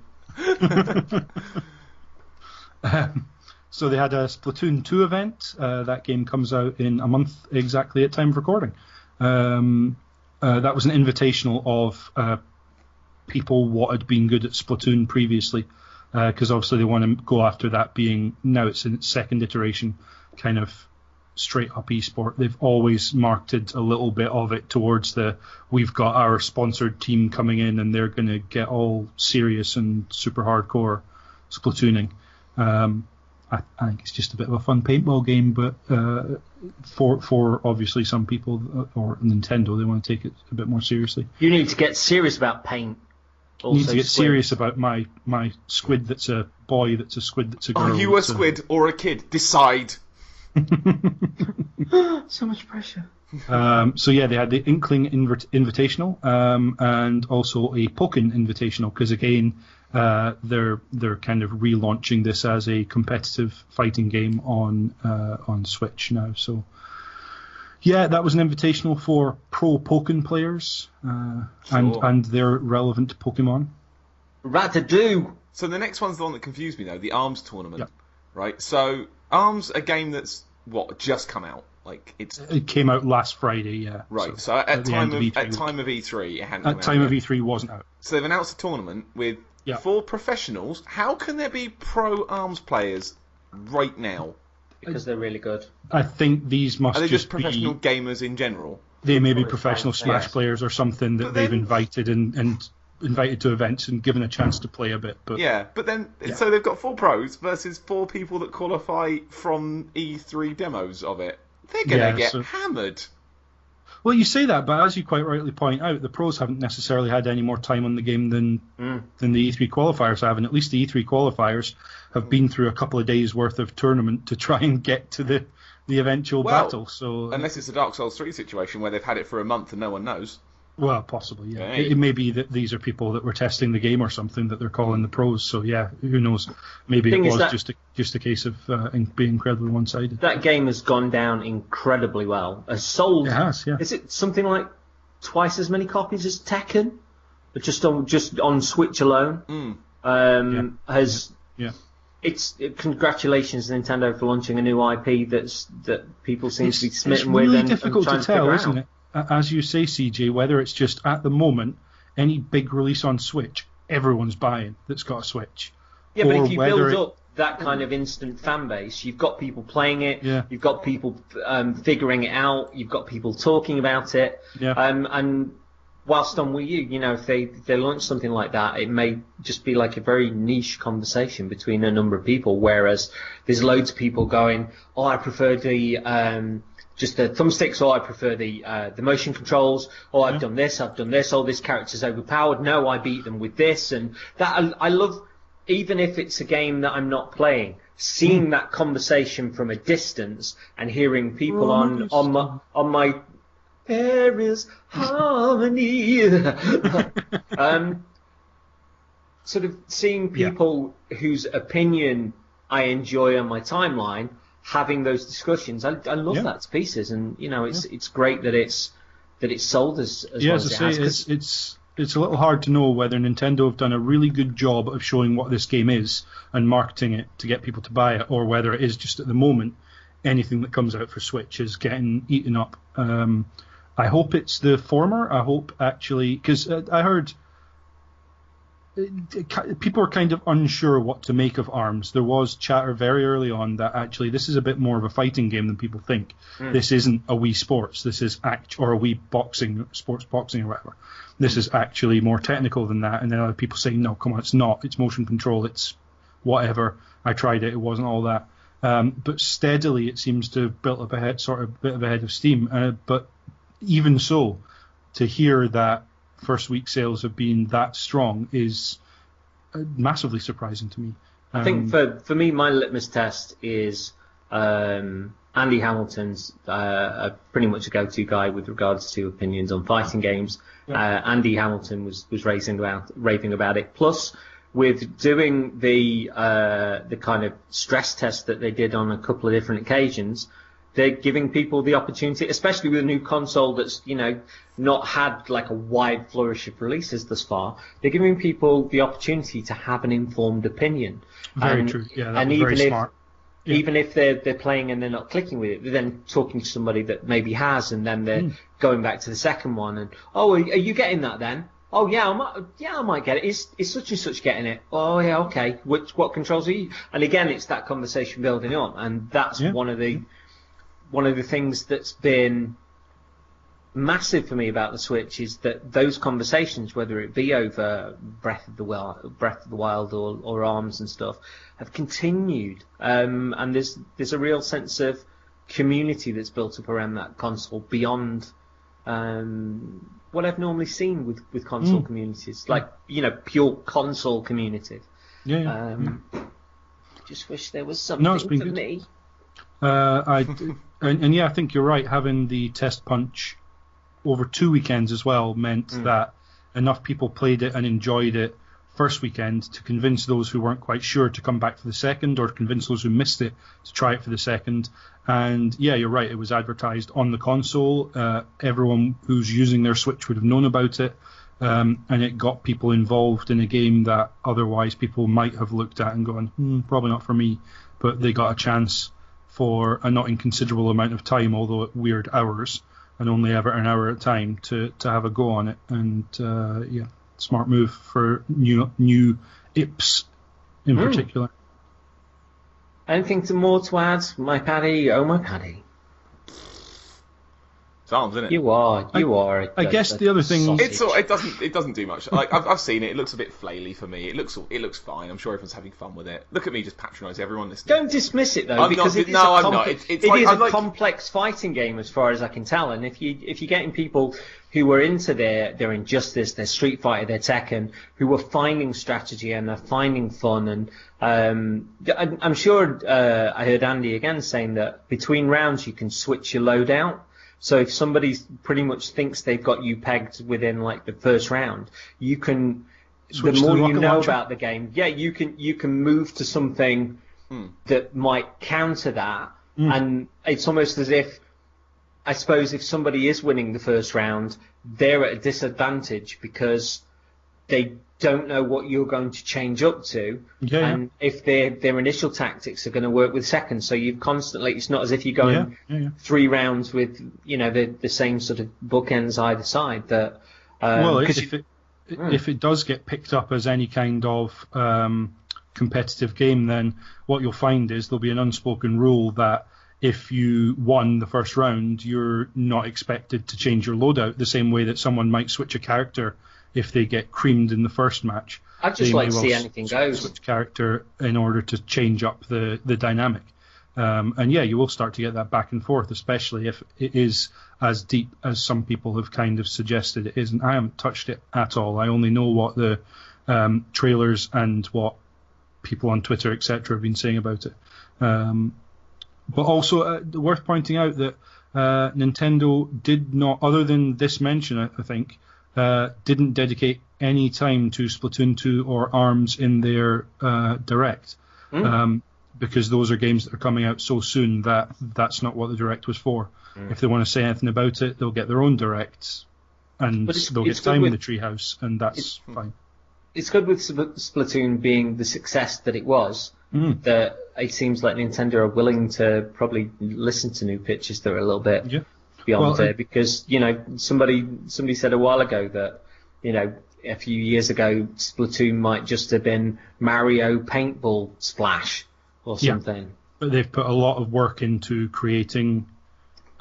Speaker 4: So they had a Splatoon 2 event. That game comes out in a month exactly at time of recording. That was an invitational of people what had been good at Splatoon previously, because obviously they want to go after that being, now it's in its second iteration, kind of straight up esport. They've always marketed a little bit of it towards we've got our sponsored team coming in and they're going to get all serious and super hardcore Splatooning. I think it's just a bit of a fun paintball game, but for obviously some people or Nintendo, they want to take it a bit more seriously.
Speaker 2: You need to get serious about paint.
Speaker 4: You need to get serious about my squid that's a boy, that's a squid that's a girl.
Speaker 3: Are you a squid or a kid? Decide.
Speaker 2: So much pressure.
Speaker 4: So yeah, they had the Inkling Invitational and also a Pokken Invitational, because again, they're kind of relaunching this as a competitive fighting game on Switch now. So yeah, that was an invitational for pro Pokken players and their relevant Pokemon.
Speaker 2: Rat-a-doo!
Speaker 3: So the next one's the one that confused me though, the ARMS tournament.
Speaker 4: Yep.
Speaker 3: Right? So ARMS, a game that's just come out.
Speaker 4: It came out last Friday, yeah.
Speaker 3: Right. So at time of E3, it hadn't come out.
Speaker 4: At time of E3 wasn't out.
Speaker 3: So they've announced a tournament with 4 professionals. How can there be pro ARMS players right now?
Speaker 2: Because they're really good.
Speaker 4: I think these must
Speaker 3: Are they just
Speaker 4: be
Speaker 3: professional gamers in general?
Speaker 4: They may be professional Smash players or something that they've invited and invited to events and given a chance to play a bit. But
Speaker 3: so they've got 4 pros versus 4 people that qualify from E3 demos of it. They're going to get hammered.
Speaker 4: Well, you say that, but as you quite rightly point out, the pros haven't necessarily had any more time on the game than the E3 qualifiers have, and at least the E3 qualifiers have been through a couple of days' worth of tournament to try and get to the eventual battle. So
Speaker 3: unless it's a Dark Souls 3 situation where they've had it for a month and no one knows.
Speaker 4: Well, possibly, yeah.
Speaker 3: Okay.
Speaker 4: It may be that these are people that were testing the game or something that they're calling the pros. So yeah, who knows? Maybe it was just a case of being incredibly one-sided.
Speaker 2: That game has gone down incredibly well. Has sold.
Speaker 4: It has, yeah.
Speaker 2: Is it something like twice as many copies as Tekken? Just on Switch alone. Congratulations Nintendo for launching a new IP that people seem to be smitten with.
Speaker 4: It's really
Speaker 2: and
Speaker 4: difficult
Speaker 2: and
Speaker 4: to tell, isn't
Speaker 2: out.
Speaker 4: it? As you say, CJ, whether it's just at the moment, any big release on Switch, everyone's buying that's got a Switch.
Speaker 2: Yeah, but if you build up that kind of instant fan base, you've got people playing it, you've got people figuring it out, you've got people talking about it, and whilst on Wii U, if they launch something like that, it may just be like a very niche conversation between a number of people, whereas there's loads of people going, oh, I prefer just the thumbsticks, or I prefer the motion controls, or I've done this, oh, this character's overpowered, no, I beat them with this, and that I love, even if it's a game that I'm not playing, seeing that conversation from a distance and hearing people on my there is harmony sort of seeing people whose opinion I enjoy on my timeline having those discussions. I love that to pieces, and it's great that it's sold as well as it has.
Speaker 4: It's a little hard to know whether Nintendo have done a really good job of showing what this game is and marketing it to get people to buy it, or whether it is just at the moment anything that comes out for Switch is getting eaten up. I hope it's the former. I hope actually, because I heard people are kind of unsure what to make of ARMS. There was chatter very early on that actually this is a bit more of a fighting game than people think. This isn't a Wii Sports. This is or a Wii boxing, sports boxing or whatever. This is actually more technical than that. And then other people saying, no, come on, it's not. It's motion control. It's whatever. I tried it. It wasn't all that. But steadily it seems to have built up a bit of a head of steam. But even so, to hear that first week sales have been that strong is massively surprising to me.
Speaker 2: I think for me, my litmus test is Andy Hamilton's pretty much a go-to guy with regards to opinions on fighting games. Yeah. Andy Hamilton was raving about it. Plus, with doing the kind of stress test that they did on a couple of different occasions, they're giving people the opportunity, especially with a new console that's, not had like a wide flourish of releases thus far. They're giving people the opportunity to have an informed opinion.
Speaker 4: Very true. Yeah, that was very smart. Yeah.
Speaker 2: Even if they're playing and they're not clicking with it, they're then talking to somebody that maybe has, and then they're going back to the second one. And are you getting that then? Oh yeah, I might get it. Is such and such getting it? Oh yeah, okay. What controls are you? And again, it's that conversation building on, and that's one of the things that's been massive for me about the Switch is that those conversations, whether it be over Breath of the Wild or ARMS and stuff, have continued. And there's a real sense of community that's built up around that console beyond what I've normally seen with console communities, like pure console community. Just wish there was something for good. Me.
Speaker 4: I think you're right. Having the test punch over 2 weekends as well meant that enough people played it and enjoyed it first weekend to convince those who weren't quite sure to come back for the second, or convince those who missed it to try it for the second. And yeah, you're right, it was advertised on the console. Everyone who's using their Switch would have known about it, and it got people involved in a game that otherwise people might have looked at and gone, probably not for me. But they got a chance for a not inconsiderable amount of time, although at weird hours, and only ever an hour at a time, to have a go on it. And smart move for new IPs in particular.
Speaker 2: Anything more to add, my Paddy? Oh, my Paddy.
Speaker 3: It's ARMS, isn't it?
Speaker 2: You are.
Speaker 4: I guess the other thing,
Speaker 3: it doesn't do much. Like I've seen it. It looks a bit flaily for me. It looks fine. I'm sure everyone's having fun with it. Look at me just patronise everyone listening.
Speaker 2: Don't dismiss it though, because it is a complex fighting game as far as I can tell. And if you're getting people who were into their Injustice, their Street Fighter, their Tekken, who were finding strategy and are finding fun, and I'm sure I heard Andy again saying that between rounds you can switch your loadout. So if somebody pretty much thinks they've got you pegged within like the first round, you can.
Speaker 4: Switch
Speaker 2: the more you know
Speaker 4: launcher.
Speaker 2: about the game, you can move to something that might counter that, and it's almost as if, I suppose, if somebody is winning the first round, they're at a disadvantage because they don't know what you're going to change up to, and if their initial tactics are going to work with seconds. So you've constantly, it's not as if you're going 3 rounds with the same sort of bookends either side. That
Speaker 4: if it does get picked up as any kind of competitive game, then what you'll find is there'll be an unspoken rule that if you won the first round, you're not expected to change your loadout the same way that someone might switch a character if they get creamed in the first match.
Speaker 2: I'd just like to see anything goes.
Speaker 4: Switch character in order to change up the dynamic. And you will start to get that back and forth, especially if it is as deep as some people have kind of suggested it is. And I haven't touched it at all. I only know what the trailers and what people on Twitter, etc., have been saying about it. But also worth pointing out that Nintendo did not, other than this mention, I think, didn't dedicate any time to Splatoon 2 or ARMS in their Direct, because those are games that are coming out so soon that that's not what the Direct was for. If they want to say anything about it, they'll get their own Directs, and they'll get time in the treehouse, and that's fine.
Speaker 2: It's good with Splatoon being the success that it was, that it seems like Nintendo are willing to probably listen to new pitches that are a little bit beyond there, because somebody said a while ago that a few years ago Splatoon might just have been Mario Paintball Splash or something.
Speaker 4: But they've put a lot of work into creating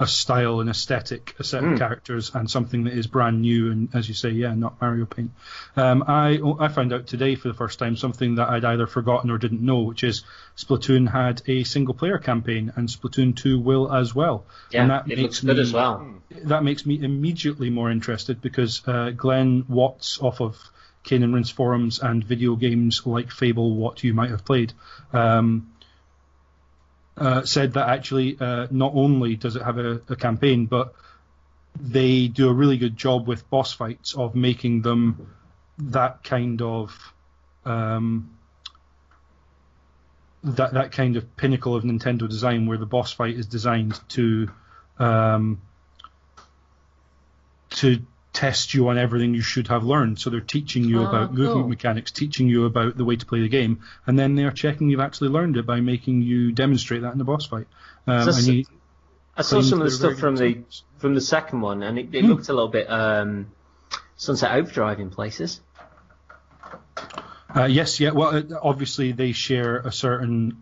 Speaker 4: a style and aesthetic, a set of characters, and something that is brand new. And as you say, not Mario Paint. I found out today for the first time something that I'd either forgotten or didn't know, which is Splatoon had a single player campaign, and Splatoon 2 will as well.
Speaker 2: Yeah,
Speaker 4: and that
Speaker 2: it
Speaker 4: makes
Speaker 2: looks good as well.
Speaker 4: That makes me immediately more interested because Glenn Watts off of Kane and Rince forums and video games like Fable, What You Might Have Played, said that actually not only does it have a campaign, but they do a really good job with boss fights of making them that kind of that kind of pinnacle of Nintendo design, where the boss fight is designed to test you on everything you should have learned. So they're teaching you about movement mechanics, teaching you about the way to play the game, and then they're checking you've actually learned it by making you demonstrate that in the boss fight.
Speaker 2: I saw some of the stuff from the second one, and it looked a little bit Sunset Overdrive in places.
Speaker 4: Yes, yeah. Well, obviously they share a certain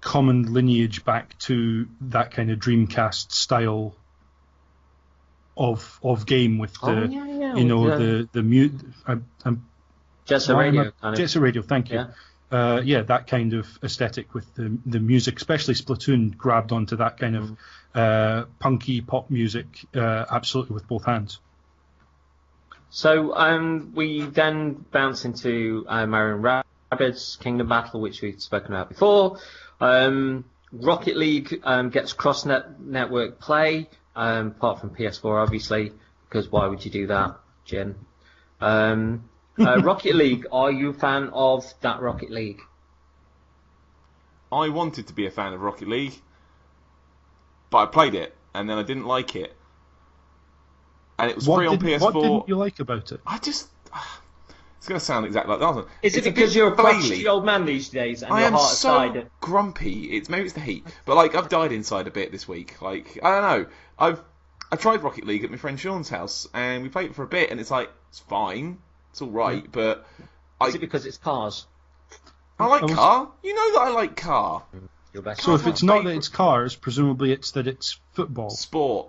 Speaker 4: common lineage back to that kind of Dreamcast style of game with the
Speaker 2: Jet Set Radio.
Speaker 4: Jet Set Radio, thank you.
Speaker 2: Yeah.
Speaker 4: That kind of aesthetic with the music, especially Splatoon grabbed onto that kind of punky pop music absolutely with both hands.
Speaker 2: So we then bounce into Mario and Rabbids Kingdom Battle, which we've spoken about before. Rocket League gets cross-network play, apart from PS4, obviously, because why would you do that, Jin? Rocket League, are you a fan of that Rocket League?
Speaker 3: I wanted to be a fan of Rocket League, but I played it, and then I didn't like it. And it was free on PS4.
Speaker 4: What didn't you like about it?
Speaker 3: It's going to sound exactly like that one.
Speaker 2: Is it because you're a crotchety old man these days and your heart aside?
Speaker 3: I am so grumpy. Maybe it's the heat, but I've died inside a bit this week. I don't know. I tried Rocket League at my friend Sean's house, and we played it for a bit, and it's fine, it's all right, but
Speaker 2: is it because it's cars?
Speaker 3: I like car. You know that I like car.
Speaker 4: So if it's not that it's cars, presumably it's that it's football.
Speaker 3: Sport.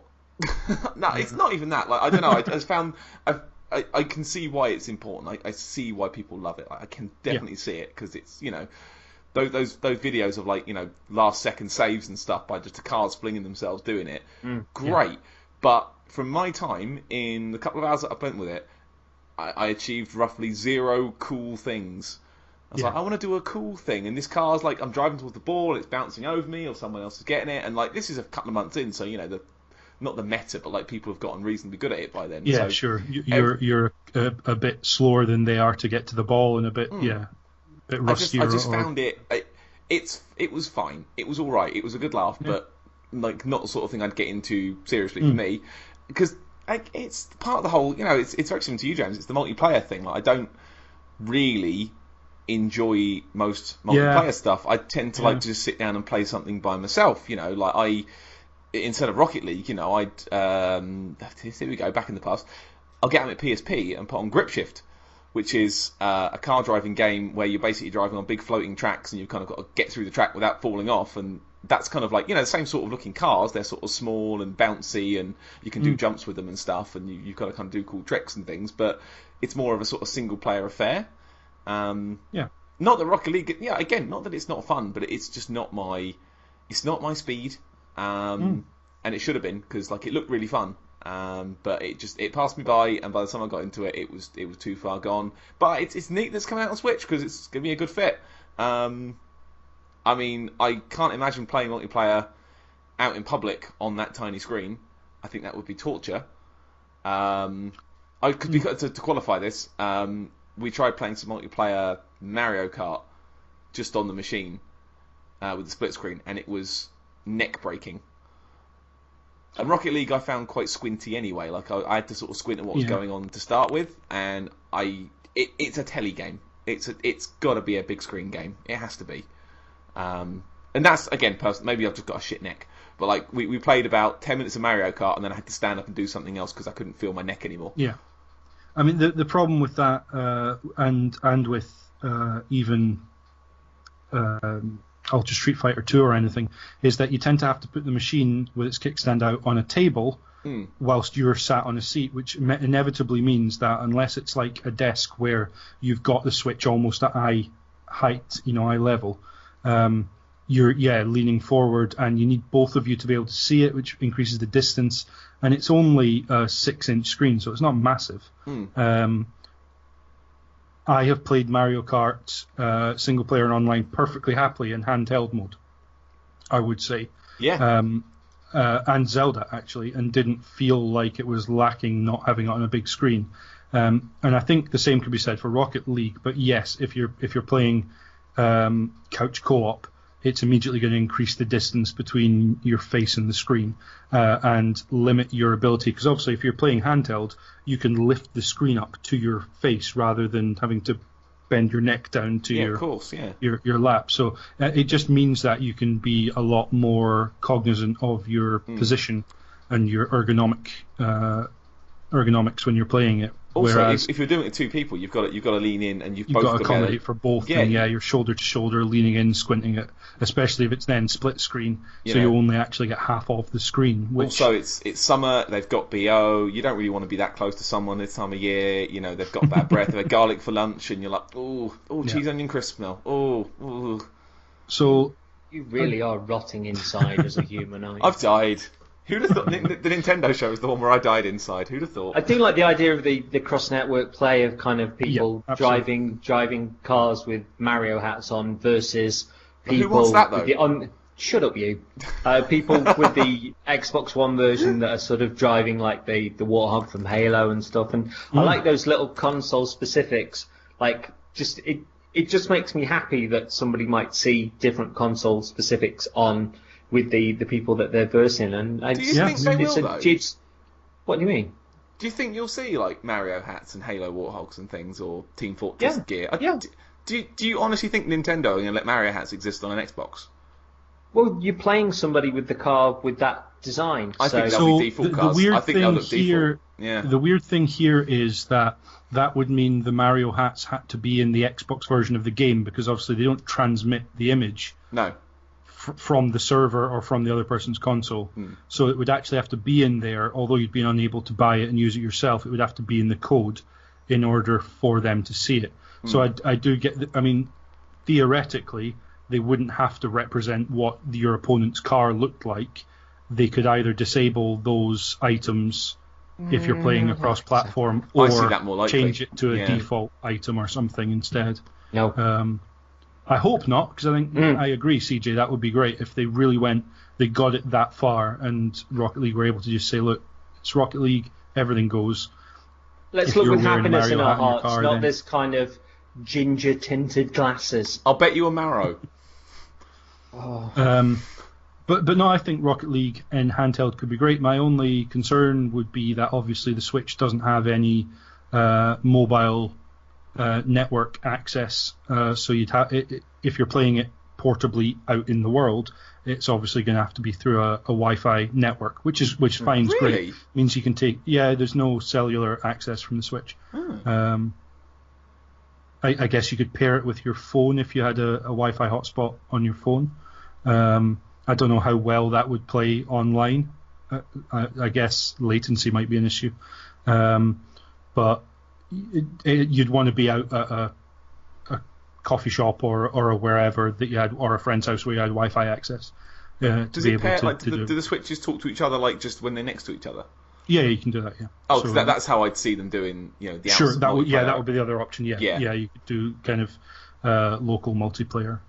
Speaker 3: No, it's not even that. I don't know. I just found I can see why it's important. I see why people love it. I can definitely see it because it's those videos of last second saves and stuff by just the cars flinging themselves doing it. Great, but from my time in the couple of hours that I spent with it, I achieved roughly 0 cool things. I was I want to do a cool thing, and this car's I'm driving towards the ball, and it's bouncing over me, or someone else is getting it, and this is a couple of months in, so not the meta, but people have gotten reasonably good at it by then.
Speaker 4: Yeah,
Speaker 3: so
Speaker 4: sure. You're a bit slower than they are to get to the ball, and a bit bit rustier.
Speaker 3: I just found it. It was fine. It was all right. It was a good laugh, but not the sort of thing I'd get into seriously for me, because it's part of the whole. It's very similar to you, James. It's the multiplayer thing. I don't really enjoy most multiplayer stuff. I tend to like to just sit down and play something by myself. Instead of Rocket League, I'd here we go back in the past. I'll get on my PSP and put on Grip Shift, which is a car driving game where you're basically driving on big floating tracks and you've kind of got to get through the track without falling off. And that's kind of the same sort of looking cars. They're sort of small and bouncy, and you can do jumps with them and stuff, and you've got to kind of do cool tricks and things. But it's more of a sort of single player affair. Not that Rocket League, again, not that it's not fun, but it's just not my speed. And it should have been, because it looked really fun, but it passed me by, and by the time I got into it, it was too far gone. But it's neat that it's coming out on Switch because it's gonna be a good fit. I can't imagine playing multiplayer out in public on that tiny screen. I think that would be torture. To qualify this, we tried playing some multiplayer Mario Kart just on the machine with the split screen, and it was neck breaking. And Rocket League I found quite squinty anyway. I had to sort of squint at what was going on to start with, and it's a telly game. It's got to be a big screen game. It has to be. And that's again, maybe I've just got a shit neck. But we played about 10 minutes of Mario Kart, and then I had to stand up and do something else because I couldn't feel my neck anymore.
Speaker 4: Yeah, I mean the problem with that, and with even Ultra Street Fighter 2 or anything, is that you tend to have to put the machine with its kickstand out on a table whilst you're sat on a seat, which inevitably means that unless it's like a desk where you've got the Switch almost at eye height, eye level, you're leaning forward, and you need both of you to be able to see it, which increases the distance. And it's only a 6-inch screen, so it's not massive. I have played Mario Kart single player and online perfectly happily in handheld mode, I would say.
Speaker 3: Yeah.
Speaker 4: And Zelda, actually, and didn't feel like it was lacking not having it on a big screen. And I think the same could be said for Rocket League. But yes, if you're playing couch co-op, it's immediately going to increase the distance between your face and the screen and limit your ability. Because obviously, if you're playing handheld, you can lift the screen up to your face rather than having to bend your neck down to your lap. So it just means that you can be a lot more cognizant of your position and your ergonomics when you're playing it.
Speaker 3: Also,
Speaker 4: Whereas
Speaker 3: if you're doing it 2 people, you've got to lean in, and you've both
Speaker 4: got to
Speaker 3: got
Speaker 4: accommodate for both.
Speaker 3: Yeah.
Speaker 4: And you're shoulder to shoulder, leaning in, squinting it. Especially if it's then split screen, so you only actually get half of the screen. Which...
Speaker 3: Also, it's summer. They've got BO. You don't really want to be that close to someone this time of year. They've got bad breath. They've had garlic for lunch, and you're like, cheese onion crisp now.
Speaker 4: So
Speaker 2: you really are rotting inside as a human, aren't you?
Speaker 3: I've died. Who'd have thought the Nintendo show was the one where I died inside? Who'd have thought?
Speaker 2: I do like the idea of the cross-network play of kind of people driving cars with Mario hats on versus people.
Speaker 3: Who wants that, though?
Speaker 2: Shut up, you. People with the Xbox One version that are sort of driving like the Warthog from Halo and stuff. And I like those little console specifics. Like, it just makes me happy that somebody might see different console specifics on with the people that they're versing. And
Speaker 3: do you think they will, though?
Speaker 2: What do you mean?
Speaker 3: Do you think you'll see like Mario hats and Halo Warthogs and things, or Team Fortress gear? Do you honestly think Nintendo are going to let Mario hats exist on an Xbox?
Speaker 2: Well, you're playing somebody with the car with that design.
Speaker 3: I think that'll be default cars. I think they'll look default. Yeah.
Speaker 4: The weird thing here is that would mean the Mario hats had to be in the Xbox version of the game, because obviously they don't transmit the image.
Speaker 3: No.
Speaker 4: From the server or from the other person's console. So it would actually have to be in there, although you'd be unable to buy it and use it yourself. It would have to be in the code in order for them to see it. So I do get theoretically, they wouldn't have to represent what your opponent's car looked like. They could either disable those items if you're playing across platform, or change it to a default item or something instead.
Speaker 2: No.
Speaker 4: I hope not, because I think I agree, CJ. That would be great if they really they got it that far, and Rocket League were able to just say, "Look, it's Rocket League. Everything goes."
Speaker 2: Let's look with happiness in our hearts, not this kind of ginger tinted glasses.
Speaker 3: I'll bet you a marrow.
Speaker 4: But no, I think Rocket League in handheld could be great. My only concern would be that obviously the Switch doesn't have any mobile network access, so you'd have if you're playing it portably out in the world, it's obviously going to have to be through a Wi-Fi network, which fine,
Speaker 3: really?
Speaker 4: Great. Means you can take there's no cellular access from the Switch. I guess you could pair it with your phone if you had a Wi-Fi hotspot on your phone. I don't know how well that would play online. I guess latency might be an issue, but you'd want to be out at a coffee shop or wherever that you had, or a friend's house where you had Wi-Fi access.
Speaker 3: Does it pair? Do the switches talk to each other like just when they're next to each other?
Speaker 4: Yeah, you can do that. Yeah.
Speaker 3: Oh, because that's how I'd see them doing. The
Speaker 4: sure. That would be the other option. Yeah. You could do kind of local multiplayer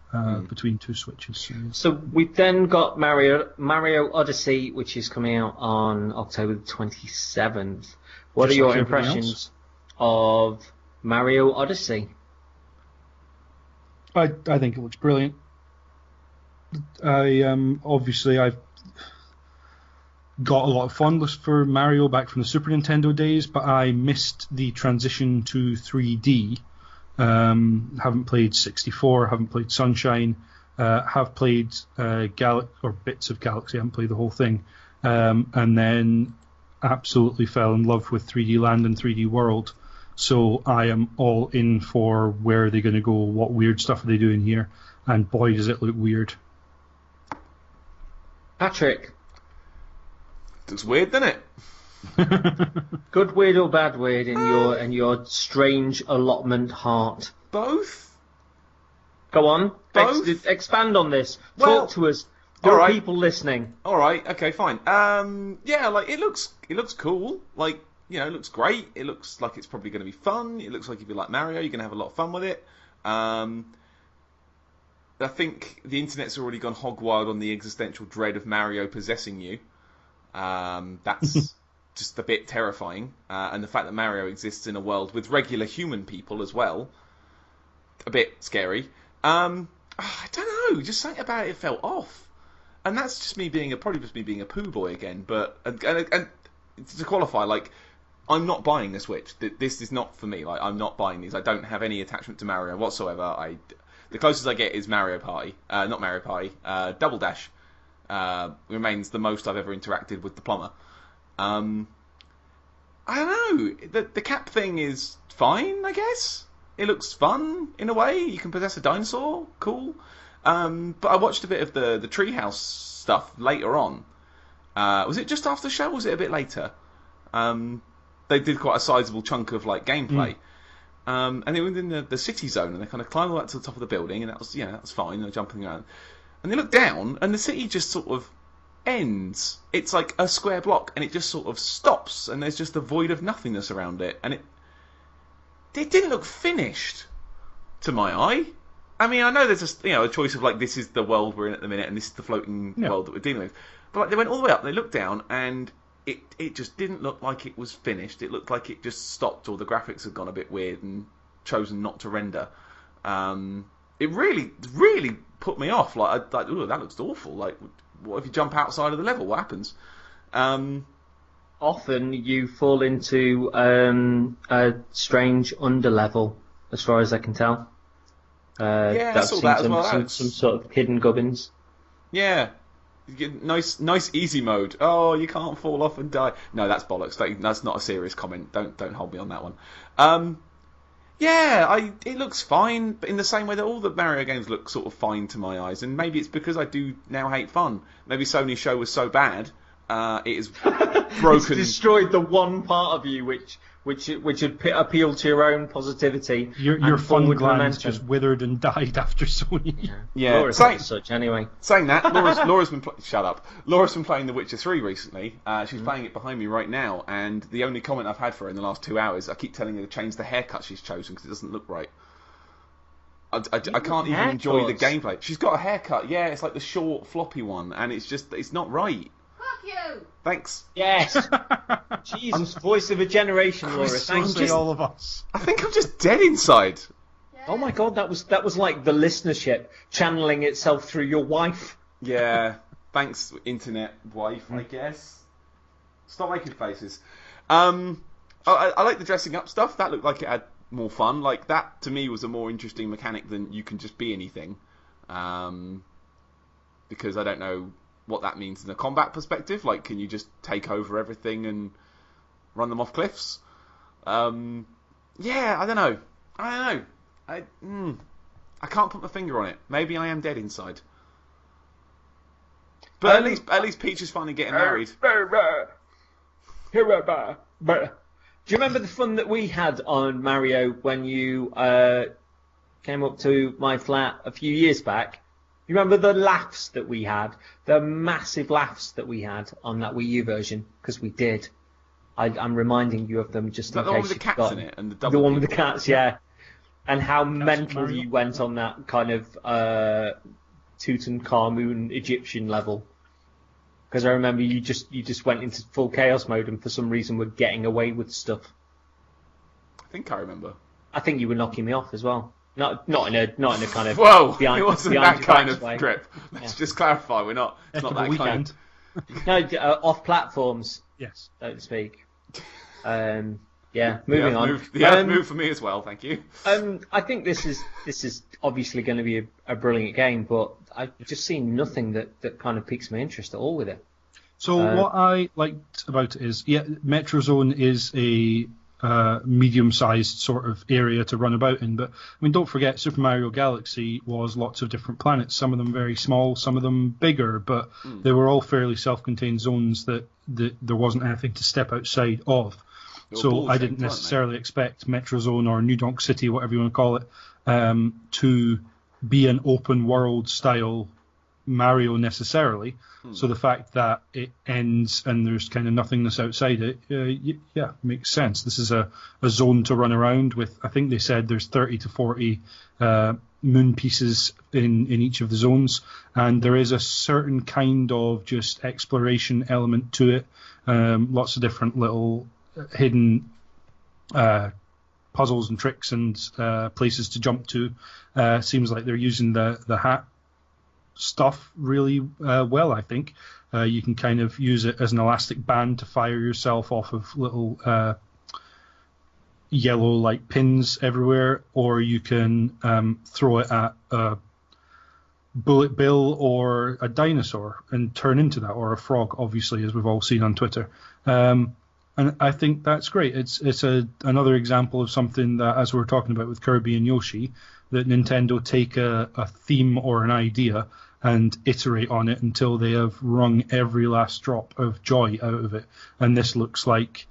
Speaker 4: between two switches.
Speaker 2: So we've then got Mario Odyssey, which is coming out on October 27th. What are your impressions of Mario Odyssey?
Speaker 4: I think it looks brilliant. Obviously I've got a lot of fondness for Mario back from the Super Nintendo days, but I missed the transition to 3D. Haven't played 64, haven't played Sunshine, have played bits of Galaxy, haven't played the whole thing, and then absolutely fell in love with 3D Land and 3D World. So I am all in for where are they going to go, what weird stuff are they doing here, and boy does it look weird.
Speaker 2: Patrick,
Speaker 3: Looks weird, doesn't it?
Speaker 2: good weird or bad weird in your strange allotment heart?
Speaker 3: Both.
Speaker 2: Go on,
Speaker 3: Both?
Speaker 2: expand on this.
Speaker 3: Well,
Speaker 2: Talk to us. There
Speaker 3: all
Speaker 2: are
Speaker 3: right.
Speaker 2: people listening.
Speaker 3: All right. Okay. Fine. Yeah. Like it looks cool. Like, you know, it looks great. It looks like it's probably going to be fun. It looks like if you like Mario, you're going to have a lot of fun with it. I think the internet's already gone hog wild on the existential dread of Mario possessing you. That's just a bit terrifying. And the fact that Mario exists in a world with regular human people as well, a bit scary. I don't know. Just something about it felt off. And that's just me being probably just me being a poo boy again. But and to qualify, like, I'm not buying a Switch. This is not for me. Like, I'm not buying these. I don't have any attachment to Mario whatsoever. The closest I get is Mario Party. Not Mario Party. Double Dash remains the most I've ever interacted with the plumber. I don't know. The cap thing is fine, I guess. It looks fun in a way. You can possess a dinosaur. Cool. But I watched a bit of the Treehouse stuff later on. Was it just after the show or was it a bit later? They did quite a sizable chunk of like gameplay. And they were in the city zone and they kind of climbed all that to the top of the building and that was fine. They were jumping around. And they look down and the city just sort of ends. It's like a square block and it just sort of stops and there's just a void of nothingness around it. And it didn't look finished to my eye. I mean, I know there's a choice of like, this is the world we're in at the minute and this is the floating world that we're dealing with. But like, they went all the way up, they looked down, and it just didn't look like it was finished. It looked like it just stopped, or the graphics had gone a bit weird and chosen not to render. It really, really put me off. Like, ooh, that looks awful. Like, what if you jump outside of the level? What happens?
Speaker 2: Often you fall into a strange underlevel, as far as I can tell.
Speaker 3: I saw that as well.
Speaker 2: Some sort of hidden gubbins.
Speaker 3: Yeah. Nice easy mode. Oh, you can't fall off and die. No, that's bollocks. That's not a serious comment. Don't hold me on that one. It looks fine, but in the same way that all the Mario games look sort of fine to my eyes. And maybe it's because I do now hate fun. Maybe Sony's show was so bad, it is broken.
Speaker 2: It's destroyed the one part of you which appealed to your own positivity.
Speaker 4: Your fun glands just withered and died after Sony.
Speaker 3: Yeah,
Speaker 2: Laura's not such anyway.
Speaker 3: Saying that, Laura's been shut up. Laura's been playing The Witcher 3 recently. She's playing it behind me right now, and the only comment I've had for her in the last 2 hours, I keep telling her to change the haircut she's chosen because it doesn't look right. I can't even enjoy the gameplay. She's got a haircut, yeah, it's like the short, floppy one, and it's not right.
Speaker 5: Fuck you!
Speaker 3: Thanks.
Speaker 2: Yes. Jesus, voice of a generation, Laura. Thank you.
Speaker 4: All of us.
Speaker 3: I think I'm just dead inside.
Speaker 5: Yeah.
Speaker 2: Oh my God, that was like the listenership channeling itself through your wife.
Speaker 3: Yeah. Thanks, internet wife, I guess. Stop making faces. I like the dressing up stuff. That looked like it had more fun. Like, that, to me, was a more interesting mechanic than you can just be anything. Because I don't know what that means in a combat perspective. Like, can you just take over everything and run them off cliffs? I don't know. I can't put my finger on it. Maybe I am dead inside. But at least Peach is finally getting married.
Speaker 2: Do you remember the fun that we had on Mario when you came up to my flat a few years back? You remember the laughs that we had? The massive laughs that we had on that Wii U version? Because we did. I'm reminding you of them just in case.
Speaker 3: The one with the cats in it and the double.
Speaker 2: The one with the cats, yeah. And how mental you went on that kind of Tutankhamun Egyptian level. Because I remember you just went into full chaos mode and for some reason were getting away with stuff.
Speaker 3: I think I remember.
Speaker 2: I think you were knocking me off as well. Not in a kind of
Speaker 3: Whoa,
Speaker 2: behind,
Speaker 3: it wasn't
Speaker 2: behind
Speaker 3: that kind of
Speaker 2: way.
Speaker 3: grip. Let's just clarify, we're not. It's not that
Speaker 4: weekend.
Speaker 3: kind.
Speaker 2: No, off platforms,
Speaker 4: Yes.
Speaker 2: so to speak. Moving on.
Speaker 3: Move for me as well, thank you.
Speaker 2: I think this is obviously going to be a brilliant game, but I've just seen nothing that kind of piques my interest at all with it.
Speaker 4: So what I liked about it is, Metro Zone is a medium-sized sort of area to run about in. But I mean, don't forget, Super Mario Galaxy was lots of different planets. Some of them very small, some of them bigger, but they were all fairly self-contained zones that there wasn't anything to step outside of. So I didn't necessarily expect Metrozone or New Donk City, whatever you want to call it, to be an open world style Mario necessarily. So the fact that it ends and there's kind of nothingness outside it, yeah, makes sense. This is a zone to run around with. I think they said there's 30 to 40 moon pieces in each of the zones, and there is a certain kind of just exploration element to it. Lots of different little hidden puzzles and tricks and places to jump to. Seems like they're using the hat stuff really well, I think. You can kind of use it as an elastic band to fire yourself off of little yellow like pins everywhere, or you can throw it at a bullet bill or a dinosaur and turn into that, or a frog, obviously, as we've all seen on Twitter. And I think that's great. It's another example of something that, as we were talking about with Kirby and Yoshi, that Nintendo take a theme or an idea and iterate on it until they have wrung every last drop of joy out of it. And this looks like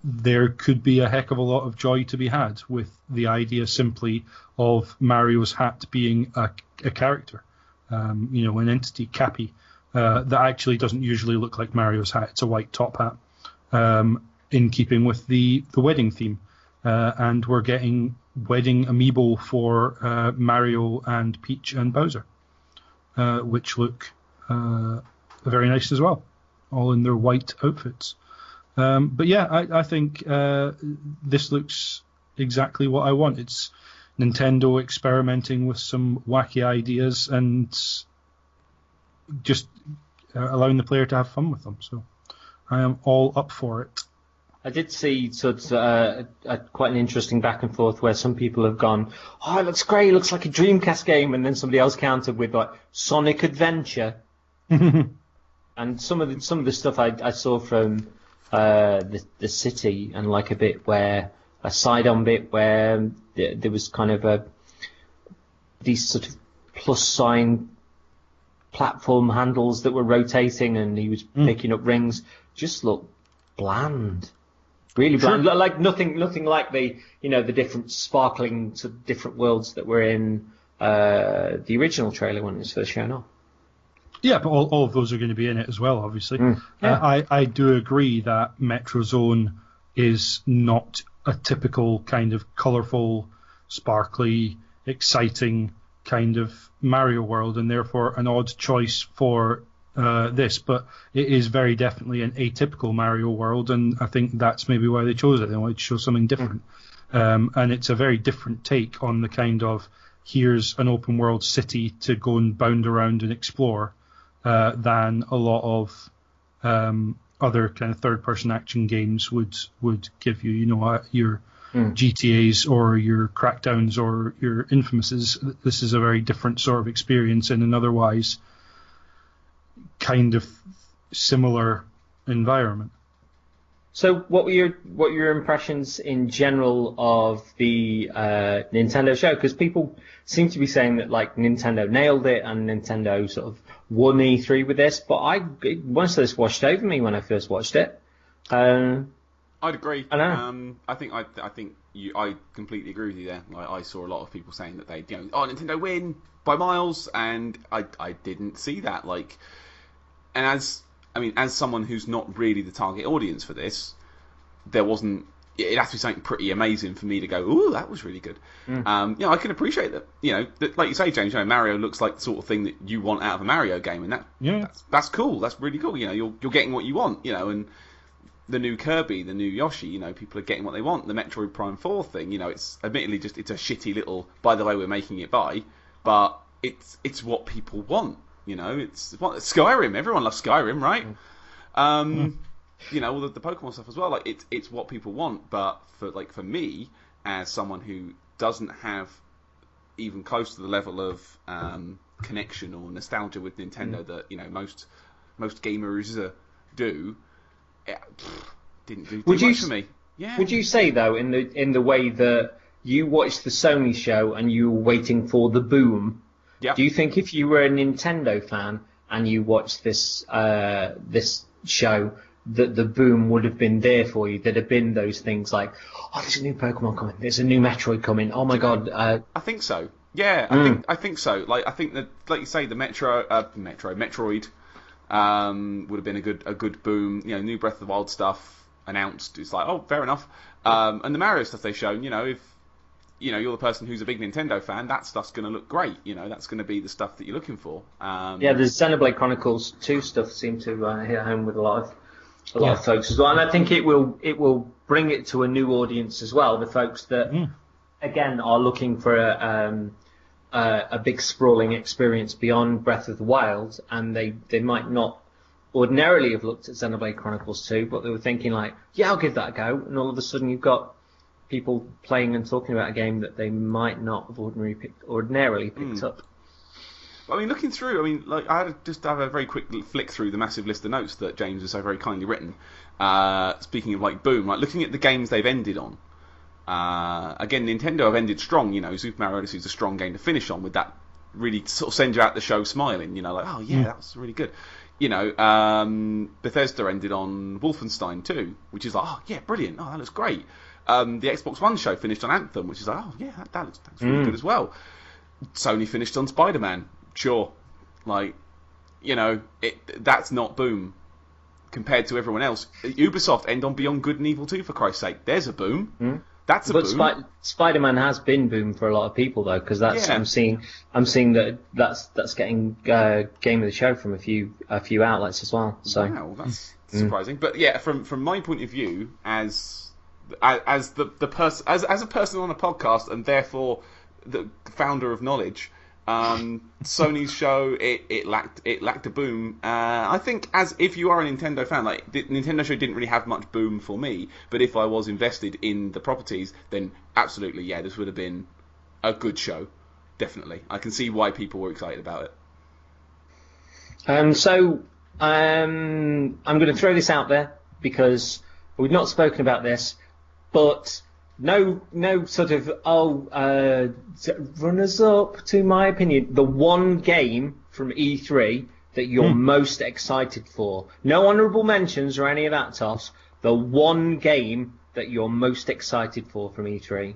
Speaker 4: there could be a heck of a lot of joy to be had with the idea simply of Mario's hat being a character, an entity, Cappy, that actually doesn't usually look like Mario's hat. It's a white top hat. In keeping with the wedding theme. And we're getting wedding amiibo for Mario and Peach and Bowser, which look very nice as well, all in their white outfits. But yeah, I think this looks exactly what I want. It's Nintendo experimenting with some wacky ideas and just allowing the player to have fun with them. So I am all up for it.
Speaker 2: I did see sort of quite an interesting back and forth where some people have gone, "Oh, it looks great, it looks like a Dreamcast game," and then somebody else countered with like Sonic Adventure. And some of the stuff I saw from the city, and like a side-on bit where there was kind of these sort of plus sign platform handles that were rotating, and he was picking up rings. Just looked bland, really bland. Sure. Like nothing like the different sparkling to different worlds that were in the original trailer when it was first shown off.
Speaker 4: Yeah, but all of those are going to be in it as well, obviously.
Speaker 2: Yeah.
Speaker 4: I do agree that Metrozone is not a typical kind of colourful, sparkly, exciting kind of Mario world, and therefore an odd choice for this, but it is very definitely an atypical Mario world, and I think that's maybe why they chose it. They wanted to show something different. And it's a very different take on the kind of, here's an open world city to go and bound around and explore, than a lot of other kind of third-person action games would give you. Your GTAs or your Crackdowns or your Infamouses. This is a very different sort of experience in an otherwise kind of similar environment.
Speaker 2: So, what were your impressions in general of the Nintendo show? Because people seem to be saying that like Nintendo nailed it and Nintendo sort of won E3 with this, but most of this washed over me when I first watched it.
Speaker 3: I'd agree.
Speaker 2: I know.
Speaker 3: I completely agree with you there. Like, I saw a lot of people saying that Nintendo win by miles, and I didn't see that. Like, and as someone who's not really the target audience for this, there wasn't. It has to be something pretty amazing for me to go, "Ooh, that was really good." I can appreciate that. That, like you say, James, Mario looks like the sort of thing that you want out of a Mario game, and that's cool. That's really cool. You're getting what you want. And the new Kirby, the new Yoshi, people are getting what they want. The Metroid Prime 4 thing, it's admittedly it's a shitty little, by the way, we're making it by, but it's what people want. It's Skyrim. Everyone loves Skyrim, right? All the Pokemon stuff as well. Like, it's what people want. But for me, as someone who doesn't have even close to the level of connection or nostalgia with Nintendo that most gamers do, it didn't do much for me.
Speaker 1: Yeah.
Speaker 2: Would you say though, in the way that you watched the Sony show and you were waiting for the boom?
Speaker 1: Yeah.
Speaker 2: Do you think if you were a Nintendo fan and you watched this show, that the boom would have been there for you? There'd have been those things like, oh, there's a new Pokemon coming, there's a new Metroid coming. Oh my God!
Speaker 1: I think so. Yeah, I think so. Like I think that, like you say, the Metroid would have been a good boom. You know, new Breath of the Wild stuff announced. It's like, oh, fair enough. And the Mario stuff they've shown, you know, if you're the person who's a big Nintendo fan, that stuff's going to look great. You know, that's going to be the stuff that you're looking for.
Speaker 2: Yeah, the Xenoblade Chronicles 2 stuff seemed to hit home with a lot of folks as well, and I think it will bring it to a new audience as well. The folks that again are looking for a big sprawling experience beyond Breath of the Wild, and they might not ordinarily have looked at Xenoblade Chronicles 2, but they were thinking like, yeah, I'll give that a go, and all of a sudden you've got people playing and talking about a game that they might not have ordinarily picked up.
Speaker 1: I mean, looking through, like I had just have a very quick flick through the massive list of notes that James has so very kindly written. Speaking of like boom, like looking at the games they've ended on. Again, Nintendo have ended strong. You know, Super Mario Odyssey is a strong game to finish on with that. Really sort of send you out the show smiling. You know, like, oh yeah, that was really good. You know, Bethesda ended on Wolfenstein 2, which is like, oh yeah, brilliant. Oh, that looks great. The Xbox One show finished on Anthem, which is like, oh yeah, that's really good as well. Sony finished on Spider-Man. Sure, like, you know, that's not boom compared to everyone else. Ubisoft end on Beyond Good and Evil 2, for Christ's sake. There's a boom. That's a boom. But
Speaker 2: Spider-Man has been boom for a lot of people though, because I'm seeing that's getting game of the show from a few outlets as well. So
Speaker 1: wow, that's surprising. But yeah, from my point of view, as a person on a podcast and therefore the founder of knowledge. Sony's show it lacked a boom. I think if you are a Nintendo fan, like the Nintendo show didn't really have much boom for me, but if I was invested in the properties, then absolutely, yeah, this would have been a good show. Definitely, I can see why people were excited about it.
Speaker 2: So I'm going to throw this out there because we've not spoken about this, but. No sort of runners up to my opinion. The one game from E3 that you're most excited for. No honourable mentions or any of that toss. The one game that you're most excited for from E3.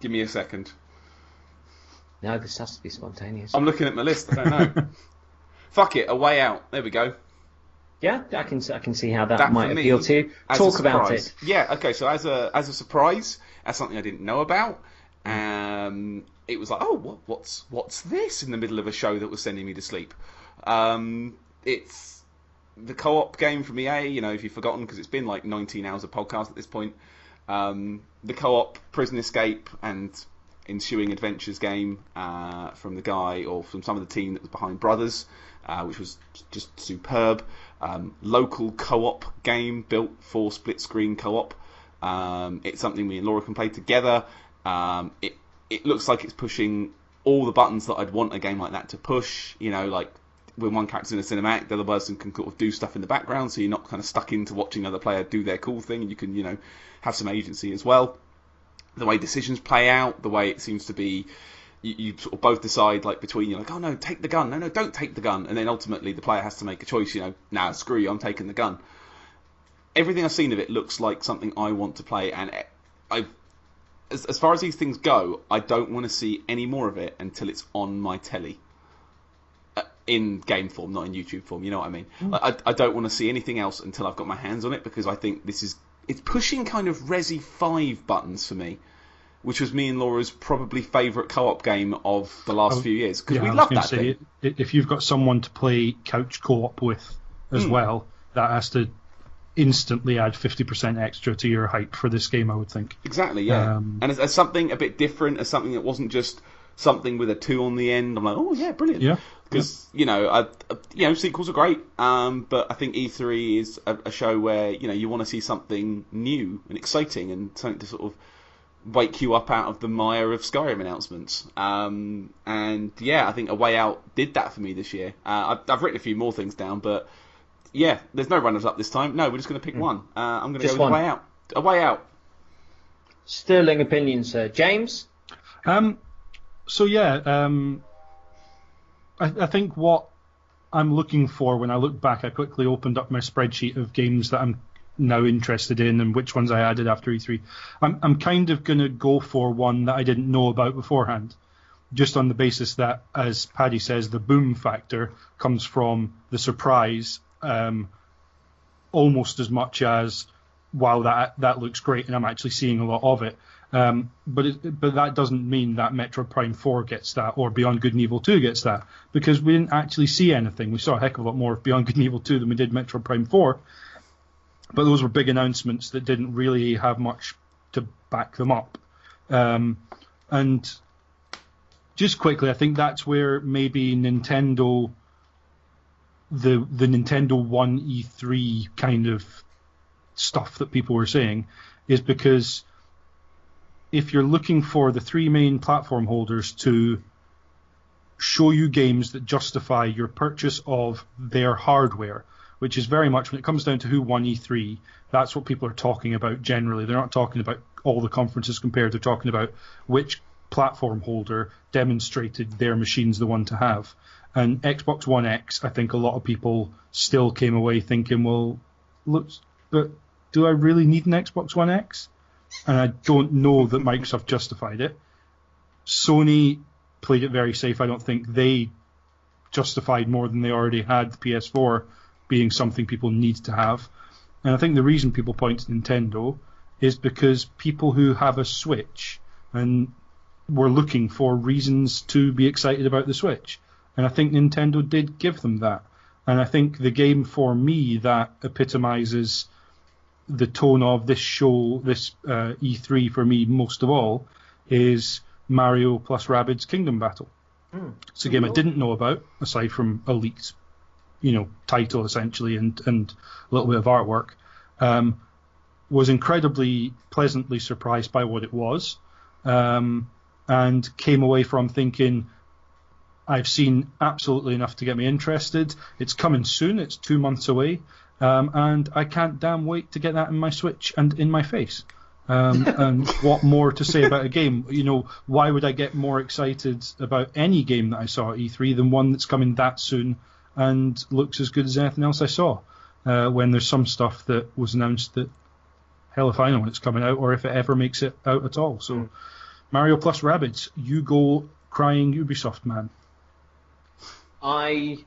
Speaker 1: Give me a second.
Speaker 2: No, this has to be spontaneous.
Speaker 1: I'm looking at my list. I don't know. Fuck it, A Way Out. There we go.
Speaker 2: Yeah, I can see how that might appeal to you. Talk about it.
Speaker 1: Yeah, okay. So as a surprise, as something I didn't know about, it was like, oh, what's this in the middle of a show that was sending me to sleep? It's the co-op game from EA. You know, if you've forgotten, because it's been like 19 hours of podcast at this point. The co-op prison escape and ensuing adventures game from the guy or from some of the team that was behind Brothers, which was just superb. Local co-op game built for split screen co-op. It's something me and Laura can play together. It looks like it's pushing all the buttons that I'd want a game like that to push. You know, like when one character's in a cinematic, the other person can sort of do stuff in the background, so you're not kind of stuck into watching other player do their cool thing, and you can, you know, have some agency as well. The way decisions play out, the way it seems to be. You sort of both decide, like, between, you're like, oh no, take the gun, no, don't take the gun, and then ultimately the player has to make a choice, you know, nah, screw you, I'm taking the gun. Everything I've seen of it looks like something I want to play, and as far as these things go, I don't want to see any more of it until it's on my telly. In game form, not in YouTube form, you know what I mean? I don't want to see anything else until I've got my hands on it, because I think it's pushing kind of Resi 5 buttons for me. Which was me and Laura's probably favourite co-op game of the last few years. Because we love that thing.
Speaker 4: If you've got someone to play couch co-op with as well, that has to instantly add 50% extra to your hype for this game, I would think.
Speaker 1: Exactly, yeah. And as something a bit different, as something that wasn't just something with a 2 on the end, I'm like, oh yeah, brilliant.
Speaker 4: Yeah.
Speaker 1: Because, you know, sequels are great, but I think E3 is a show where, you know, you want to see something new and exciting and something to sort of wake you up out of the mire of Skyrim announcements. And yeah, I think A Way Out did that for me this year. I've written a few more things down, but Yeah, there's no runners up this time. No, we're just going to pick one. I'm going to go with
Speaker 2: one.
Speaker 1: A Way Out. A Way Out.
Speaker 2: Sterling opinion, sir. James?
Speaker 4: So yeah, I think what I'm looking for when I look back, I quickly opened up my spreadsheet of games that I'm now interested in and which ones I added after E3. I'm kind of going to go for one that I didn't know about beforehand, just on the basis that, as Paddy says, the boom factor comes from the surprise almost as much as, wow, that looks great and I'm actually seeing a lot of it. But that doesn't mean that Metroid Prime 4 gets that or Beyond Good and Evil 2 gets that, because we didn't actually see anything. We saw a heck of a lot more of Beyond Good and Evil 2 than we did Metroid Prime 4, but those were big announcements that didn't really have much to back them up. And just quickly, I think that's where maybe Nintendo, the Nintendo 1 E3 kind of stuff that people were saying, is because if you're looking for the three main platform holders to show you games that justify your purchase of their hardware, which is very much, when it comes down to who won E3, that's what people are talking about generally. They're not talking about all the conferences compared. They're talking about which platform holder demonstrated their machine's the one to have. And Xbox One X, I think a lot of people still came away thinking, well, look, but do I really need an Xbox One X? And I don't know that Microsoft justified it. Sony played it very safe. I don't think they justified more than they already had the PS4 being something people need to have. And I think the reason people point to Nintendo is because people who have a Switch and were looking for reasons to be excited about the Switch. And I think Nintendo did give them that. And I think the game for me that epitomizes the tone of this show, this E3 for me most of all, is Mario plus Rabbids Kingdom Battle. It's a game I didn't know about, aside from a leaked, title essentially and a little bit of artwork. Was incredibly pleasantly surprised by what it was, and came away from thinking, I've seen absolutely enough to get me interested. It's coming soon. It's 2 months away. And I can't damn wait to get that in my Switch and in my face. And what more to say about a game? Why would I get more excited about any game that I saw at E3 than one that's coming that soon and looks as good as anything else I saw? When there's some stuff that was announced that, hell if I know when it's coming out or if it ever makes it out at all. So Mario plus Rabbids, you go crying Ubisoft man.
Speaker 2: My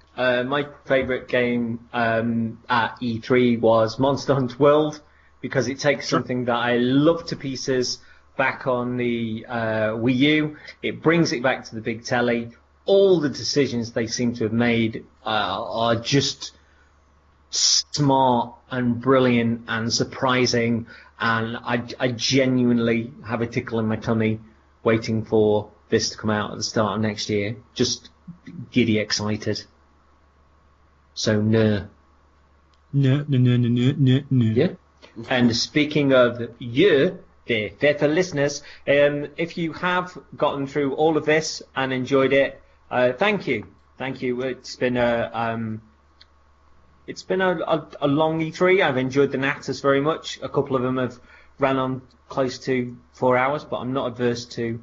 Speaker 2: favourite game at E3 was Monster Hunter World, because it takes something that I love to pieces back on the Wii U. It brings it back to the big telly. All the decisions they seem to have made are just smart and brilliant and surprising, and I genuinely have a tickle in my tummy waiting for this to come out at the start of next year. Just giddy excited. So no. Yeah. And speaking of you, dear faithful listeners, if you have gotten through all of this and enjoyed it, thank you. It's been a long E3. I've enjoyed the natters very much. A couple of them have ran on close to 4 hours, but I'm not adverse to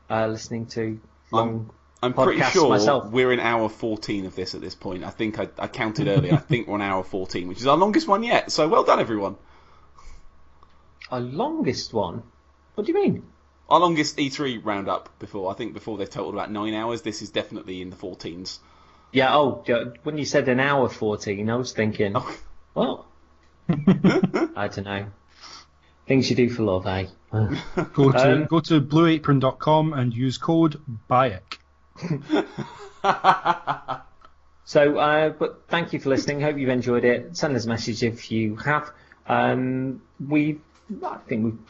Speaker 2: listening to long.
Speaker 1: I'm pretty sure
Speaker 2: myself.
Speaker 1: We're in hour 14 of this at this point. I think I counted earlier. I think we're on hour 14, which is our longest one yet. So well done, everyone.
Speaker 2: Our longest one? What do you mean?
Speaker 1: Our longest E3 roundup before. I think before they've totaled about 9 hours. This is definitely in the 14s.
Speaker 2: Yeah, when you said an hour 14, I was thinking, what? I don't know. Things you do for love, eh?
Speaker 4: Go to blueapron.com and use code BAYEK.
Speaker 2: So, but thank you for listening. Hope you've enjoyed it. Send us a message if you have. I think we've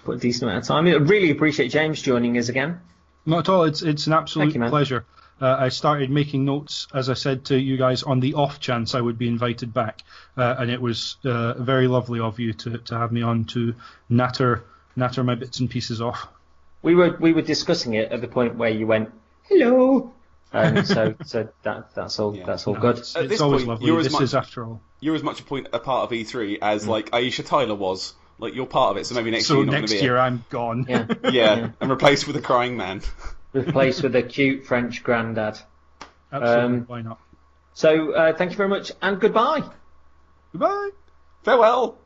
Speaker 2: put a decent amount of time. I really appreciate James joining us again.
Speaker 4: Not at all. It's an absolute pleasure. I started making notes, as I said to you guys, on the off chance I would be invited back, and it was very lovely of you to have me on to natter my bits and pieces off.
Speaker 2: We were discussing it at the point where you went, hello. So that's all.
Speaker 1: Yeah.
Speaker 2: That's all
Speaker 4: No,
Speaker 2: good.
Speaker 4: It's
Speaker 1: At this
Speaker 4: always
Speaker 1: point,
Speaker 4: lovely.
Speaker 1: you're as
Speaker 4: This
Speaker 1: much-
Speaker 4: is, after all.
Speaker 1: You're as much a part of E3 as like Aisha Tyler was. Like you're part of it, so maybe next year
Speaker 4: So
Speaker 1: you're not going to
Speaker 4: next
Speaker 1: be
Speaker 4: year I'm gone.
Speaker 2: Yeah.
Speaker 1: yeah, and replaced with a crying man.
Speaker 2: Replaced with a cute French granddad.
Speaker 4: Absolutely. Why not?
Speaker 2: So thank you very much and goodbye.
Speaker 4: Goodbye.
Speaker 1: Farewell.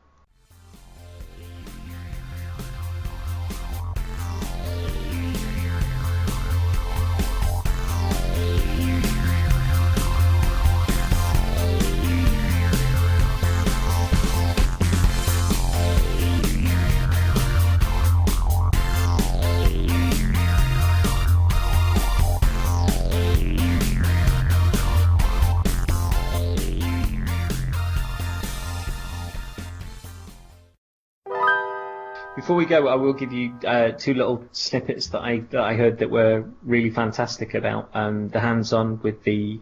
Speaker 2: Before we go, I will give you two little snippets that I heard that were really fantastic about the hands-on with the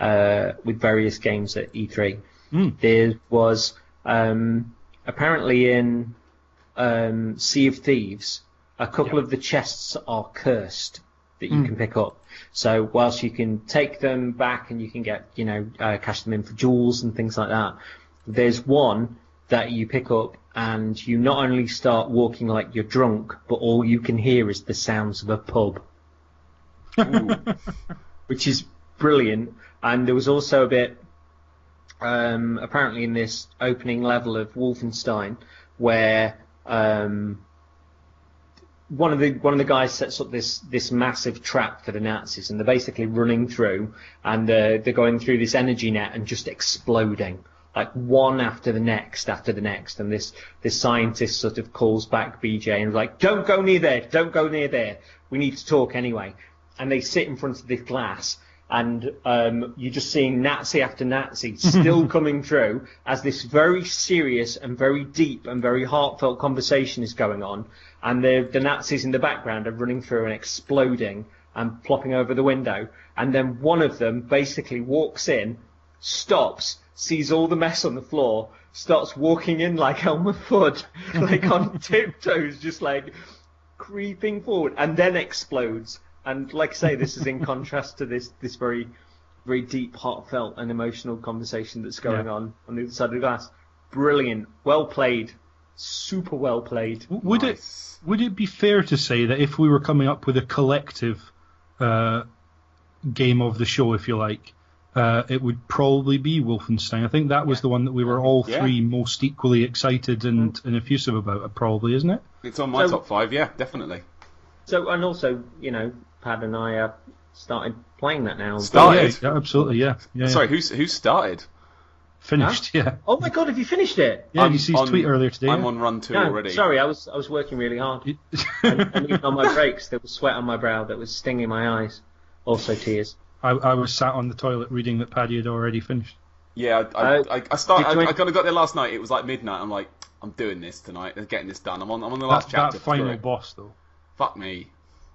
Speaker 2: with various games at E3. There was apparently in Sea of Thieves, a couple of the chests are cursed that you can pick up. So whilst you can take them back and you can get cash them in for jewels and things like that, there's one that you pick up and you not only start walking like you're drunk, but all you can hear is the sounds of a pub. Which is brilliant. And there was also a bit, apparently in this opening level of Wolfenstein, where one of the guys sets up this massive trap for the Nazis, and they're basically running through, and they're going through this energy net and just exploding. Like one after the next, and this scientist sort of calls back BJ and is like, don't go near there, we need to talk anyway. And they sit in front of this glass, and you're just seeing Nazi after Nazi still coming through as this very serious and very deep and very heartfelt conversation is going on, and the Nazis in the background are running through and exploding and plopping over the window, and then one of them basically walks in, stops, sees all the mess on the floor, starts walking in like Elmer Fudd, like on tiptoes, just like creeping forward, and then explodes. And like I say, this is in contrast to this very, very deep, heartfelt and emotional conversation that's going on the other side of the glass. Brilliant, well played, super well played.
Speaker 4: Would it be fair to say that if we were coming up with a collective game of the show, if you like, it would probably be Wolfenstein? I think that was the one that we were all three most equally excited and effusive about, probably, isn't it?
Speaker 1: It's on my top 5, yeah, definitely.
Speaker 2: So, and also, Pad and I have started playing that now.
Speaker 1: Started?
Speaker 4: Yeah, absolutely, yeah.
Speaker 1: Sorry, who started?
Speaker 4: Finished, yeah.
Speaker 2: Oh my god, have you finished it?
Speaker 4: Yeah, you see his tweet earlier today.
Speaker 1: I'm on run 2 already.
Speaker 2: Sorry, I was working really hard. and even on my breaks, there was sweat on my brow that was stinging my eyes. Also tears.
Speaker 4: I was sat on the toilet reading that Paddy had already finished.
Speaker 1: Yeah, I kind of got there last night. It was like midnight. I'm like, I'm doing this tonight. I'm getting this done. I'm on the last chapter.
Speaker 4: That final boss, though.
Speaker 1: Fuck me.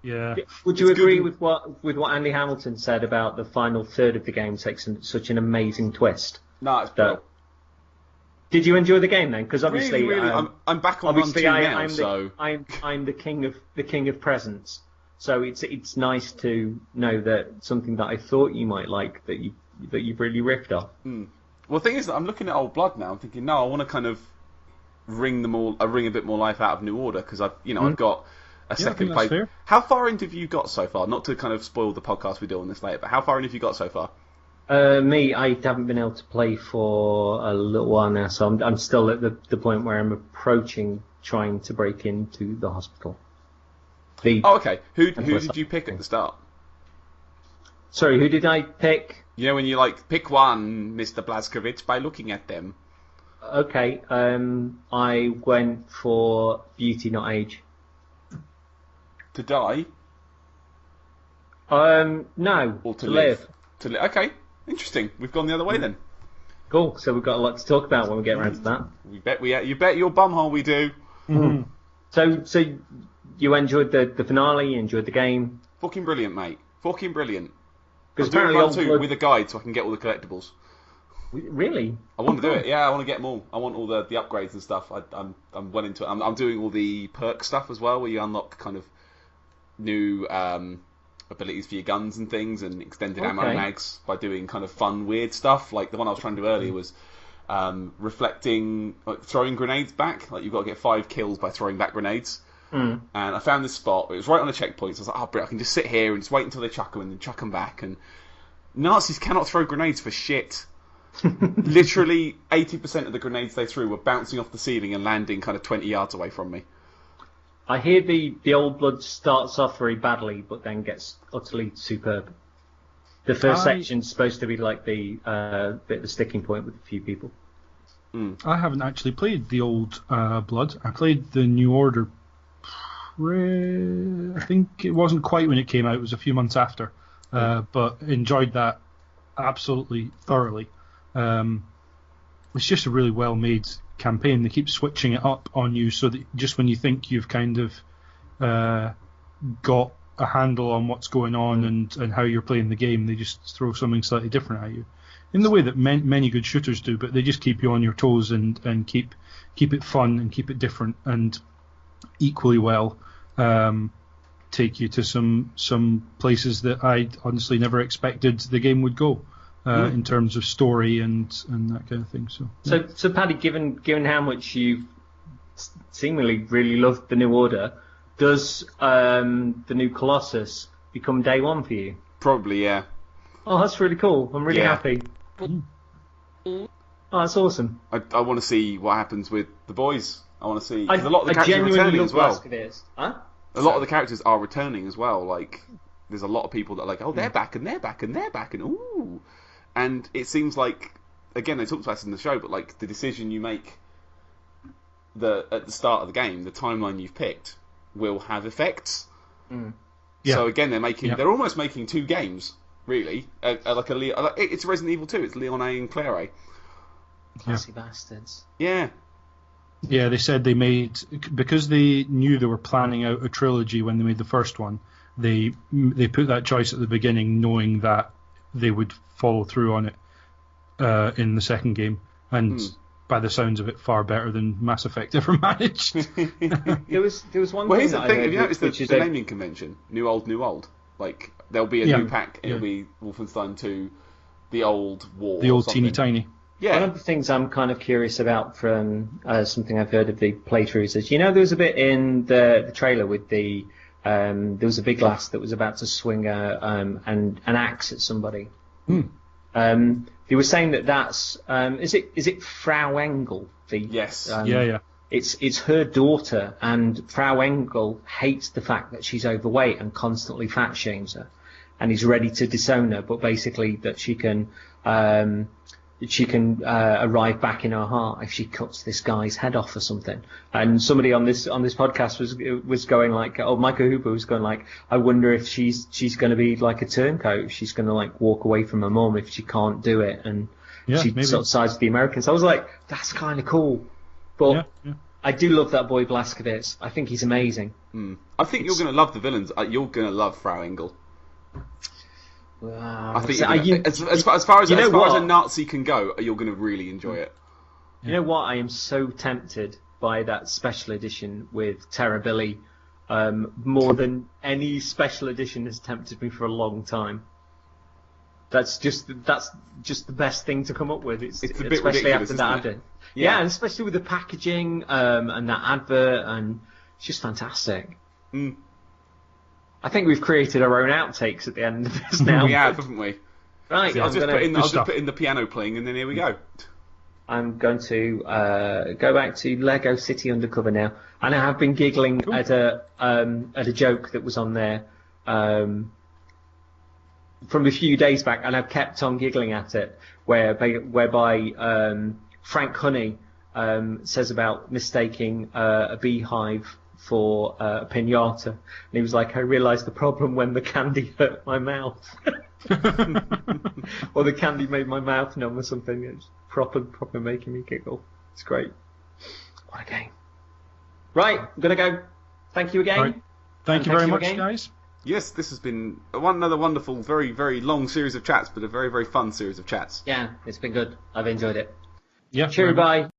Speaker 4: Yeah.
Speaker 2: Would you agree with what Andy Hamilton said about the final third of the game takes such an amazing twist?
Speaker 1: No, it's brilliant.
Speaker 2: Did you enjoy the game then? Because obviously,
Speaker 1: really, I'm back on run 2 now.
Speaker 2: I'm the king of presents. So it's nice to know that something that I thought you might like that you've really riffed off.
Speaker 1: Well, the thing is that I'm looking at Old Blood now. I'm thinking, no, I want to kind of wring a bit more life out of New Order because I've got a second play.
Speaker 4: Fair.
Speaker 1: How far into have you got so far? Not to kind of spoil the podcast we do on this later, but how far in have you got so far?
Speaker 2: Me, I haven't been able to play for a little while now, so I'm still at the point where I'm approaching trying to break into the hospital.
Speaker 1: Okay. Who did you pick at the start?
Speaker 2: Sorry, who did I pick?
Speaker 1: You know when you pick one, Mr. Blazkowicz, by looking at them.
Speaker 2: Okay, I went for beauty, not age.
Speaker 1: To die?
Speaker 2: No.
Speaker 1: Or to live? Okay, interesting. We've gone the other way then.
Speaker 2: Cool. So we've got a lot to talk about when we get around to that.
Speaker 1: You bet your bumhole we do.
Speaker 2: Mm-hmm. So you enjoyed the finale? You enjoyed the game?
Speaker 1: Fucking brilliant, mate. Fucking brilliant.
Speaker 2: Because
Speaker 1: I'm doing run 2 with a guide so I can get all the collectibles.
Speaker 2: Really?
Speaker 1: I want to do it. Yeah, I want to get them all. I want all the upgrades and stuff. I'm well into it. I'm doing all the perk stuff as well, where you unlock kind of new abilities for your guns and things, and extended ammo
Speaker 2: Okay.
Speaker 1: mags by doing kind of fun, weird stuff. Like the one I was trying to do earlier was reflecting, like throwing grenades back. Like you've got to get 5 kills by throwing back grenades. And I found this spot. It was right on a checkpoint. So I was like, oh, bro, I can just sit here and just wait until they chuck them and then chuck them back. And Nazis cannot throw grenades for shit. Literally 80% of the grenades they threw were bouncing off the ceiling and landing kind of 20 yards away from me.
Speaker 2: I hear the Old Blood starts off very badly, but then gets utterly superb. The first section's supposed to be like the bit of the sticking point with a few people.
Speaker 4: I haven't actually played the Old Blood. I played the New Order. I think it wasn't quite when it came out. It was a few months after, but enjoyed that absolutely thoroughly. It's just a really well-made campaign. They keep switching it up on you so that just when you think you've kind of got a handle on what's going on and how you're playing the game, they just throw something slightly different at you. In the way that many good shooters do, but they just keep you on your toes and keep it fun and keep it different, and equally well take you to some places that I honestly never expected the game would go in terms of story and that kind of thing.
Speaker 2: So Paddy, given how much you've seemingly really loved the New Order, does the new Colossus become day one for you?
Speaker 1: Probably, yeah.
Speaker 2: Oh, that's really cool. I'm really happy. Oh, that's awesome.
Speaker 1: I want to see what happens with the boys. I want to see, because a lot of the characters are
Speaker 2: genuinely
Speaker 1: returning
Speaker 2: love
Speaker 1: as well.
Speaker 2: Blaskovic. Huh?
Speaker 1: A lot of the characters are returning as well. Like, there's a lot of people that are like, oh, they're back and they're back and they're back and ooh. And it seems like, again, they talked about this in the show, but like the decision you make at the start of the game, the timeline you've picked, will have effects.
Speaker 4: Yeah.
Speaker 1: So again, they're almost making 2 games, really. It's Resident Evil 2. It's Leon A and Claire A.
Speaker 2: Classy bastards.
Speaker 1: Yeah.
Speaker 4: Yeah, they said they made, because they knew they were planning out a trilogy when they made the first one, they put that choice at the beginning knowing that they would follow through on it in the second game, and by the sounds of it, far better than Mass Effect ever managed.
Speaker 2: There was one
Speaker 1: Well,
Speaker 2: thing
Speaker 1: here's the
Speaker 2: that I
Speaker 1: thing.
Speaker 2: heard,
Speaker 1: Have you noticed
Speaker 2: which is
Speaker 1: the naming convention? New old. Like, there'll be a new pack. It'll be Wolfenstein 2, the old war.
Speaker 4: The old
Speaker 1: something.
Speaker 4: teeny tiny.
Speaker 1: Yeah.
Speaker 2: One of the things I'm kind of curious about from something I've heard of the playthroughs is, there was a bit in the trailer with there was a big lass that was about to swing an axe at somebody. They were saying that's is it Frau Engel?
Speaker 1: Yes.
Speaker 4: Yeah.
Speaker 2: It's her daughter, and Frau Engel hates the fact that she's overweight and constantly fat shames her, and is ready to disown her, but basically that she can arrive back in her heart if she cuts this guy's head off or something. And somebody on this podcast was going like, Michael Hooper was going like, I wonder if she's going to be like a turncoat. She's going to like walk away from her mom if she can't do it, and she
Speaker 4: maybe.
Speaker 2: sort of sides with the Americans. I was like, that's kind of cool, but I do love that boy Blazkowicz. I think he's amazing.
Speaker 1: I think you're going to love the villains. You're going to love Frau Engel. I think as far as a Nazi can go, you're going to really enjoy it.
Speaker 2: You know what? I am so tempted by that special edition with Terra Billy, more than any special edition has tempted me for a long time. That's just the best thing to come up with. It's a bit especially after that advert. Yeah, and especially with the packaging and that advert, and it's just fantastic. I think we've created our own outtakes at the end of this now.
Speaker 1: We have, haven't we?
Speaker 2: Right.
Speaker 1: I'll just put in the piano playing, and then here we go.
Speaker 2: I'm going to go back to Lego City Undercover now, and I have been giggling at a joke that was on there from a few days back, and I've kept on giggling at it, whereby Frank Honey says about mistaking a beehive for a pinata, and he was like, I realised the problem when the candy hurt my mouth. Or the candy made my mouth numb or something. It's proper making me giggle. It's great. What a game. Right, I'm going to go. Thank you again.
Speaker 4: Right. Thank you very much, guys.
Speaker 1: Yes, this has been another wonderful, very, very long series of chats, but a very, very fun series of chats.
Speaker 2: Yeah, it's been good. I've enjoyed it.
Speaker 4: Yeah.
Speaker 2: Cheerio, bye.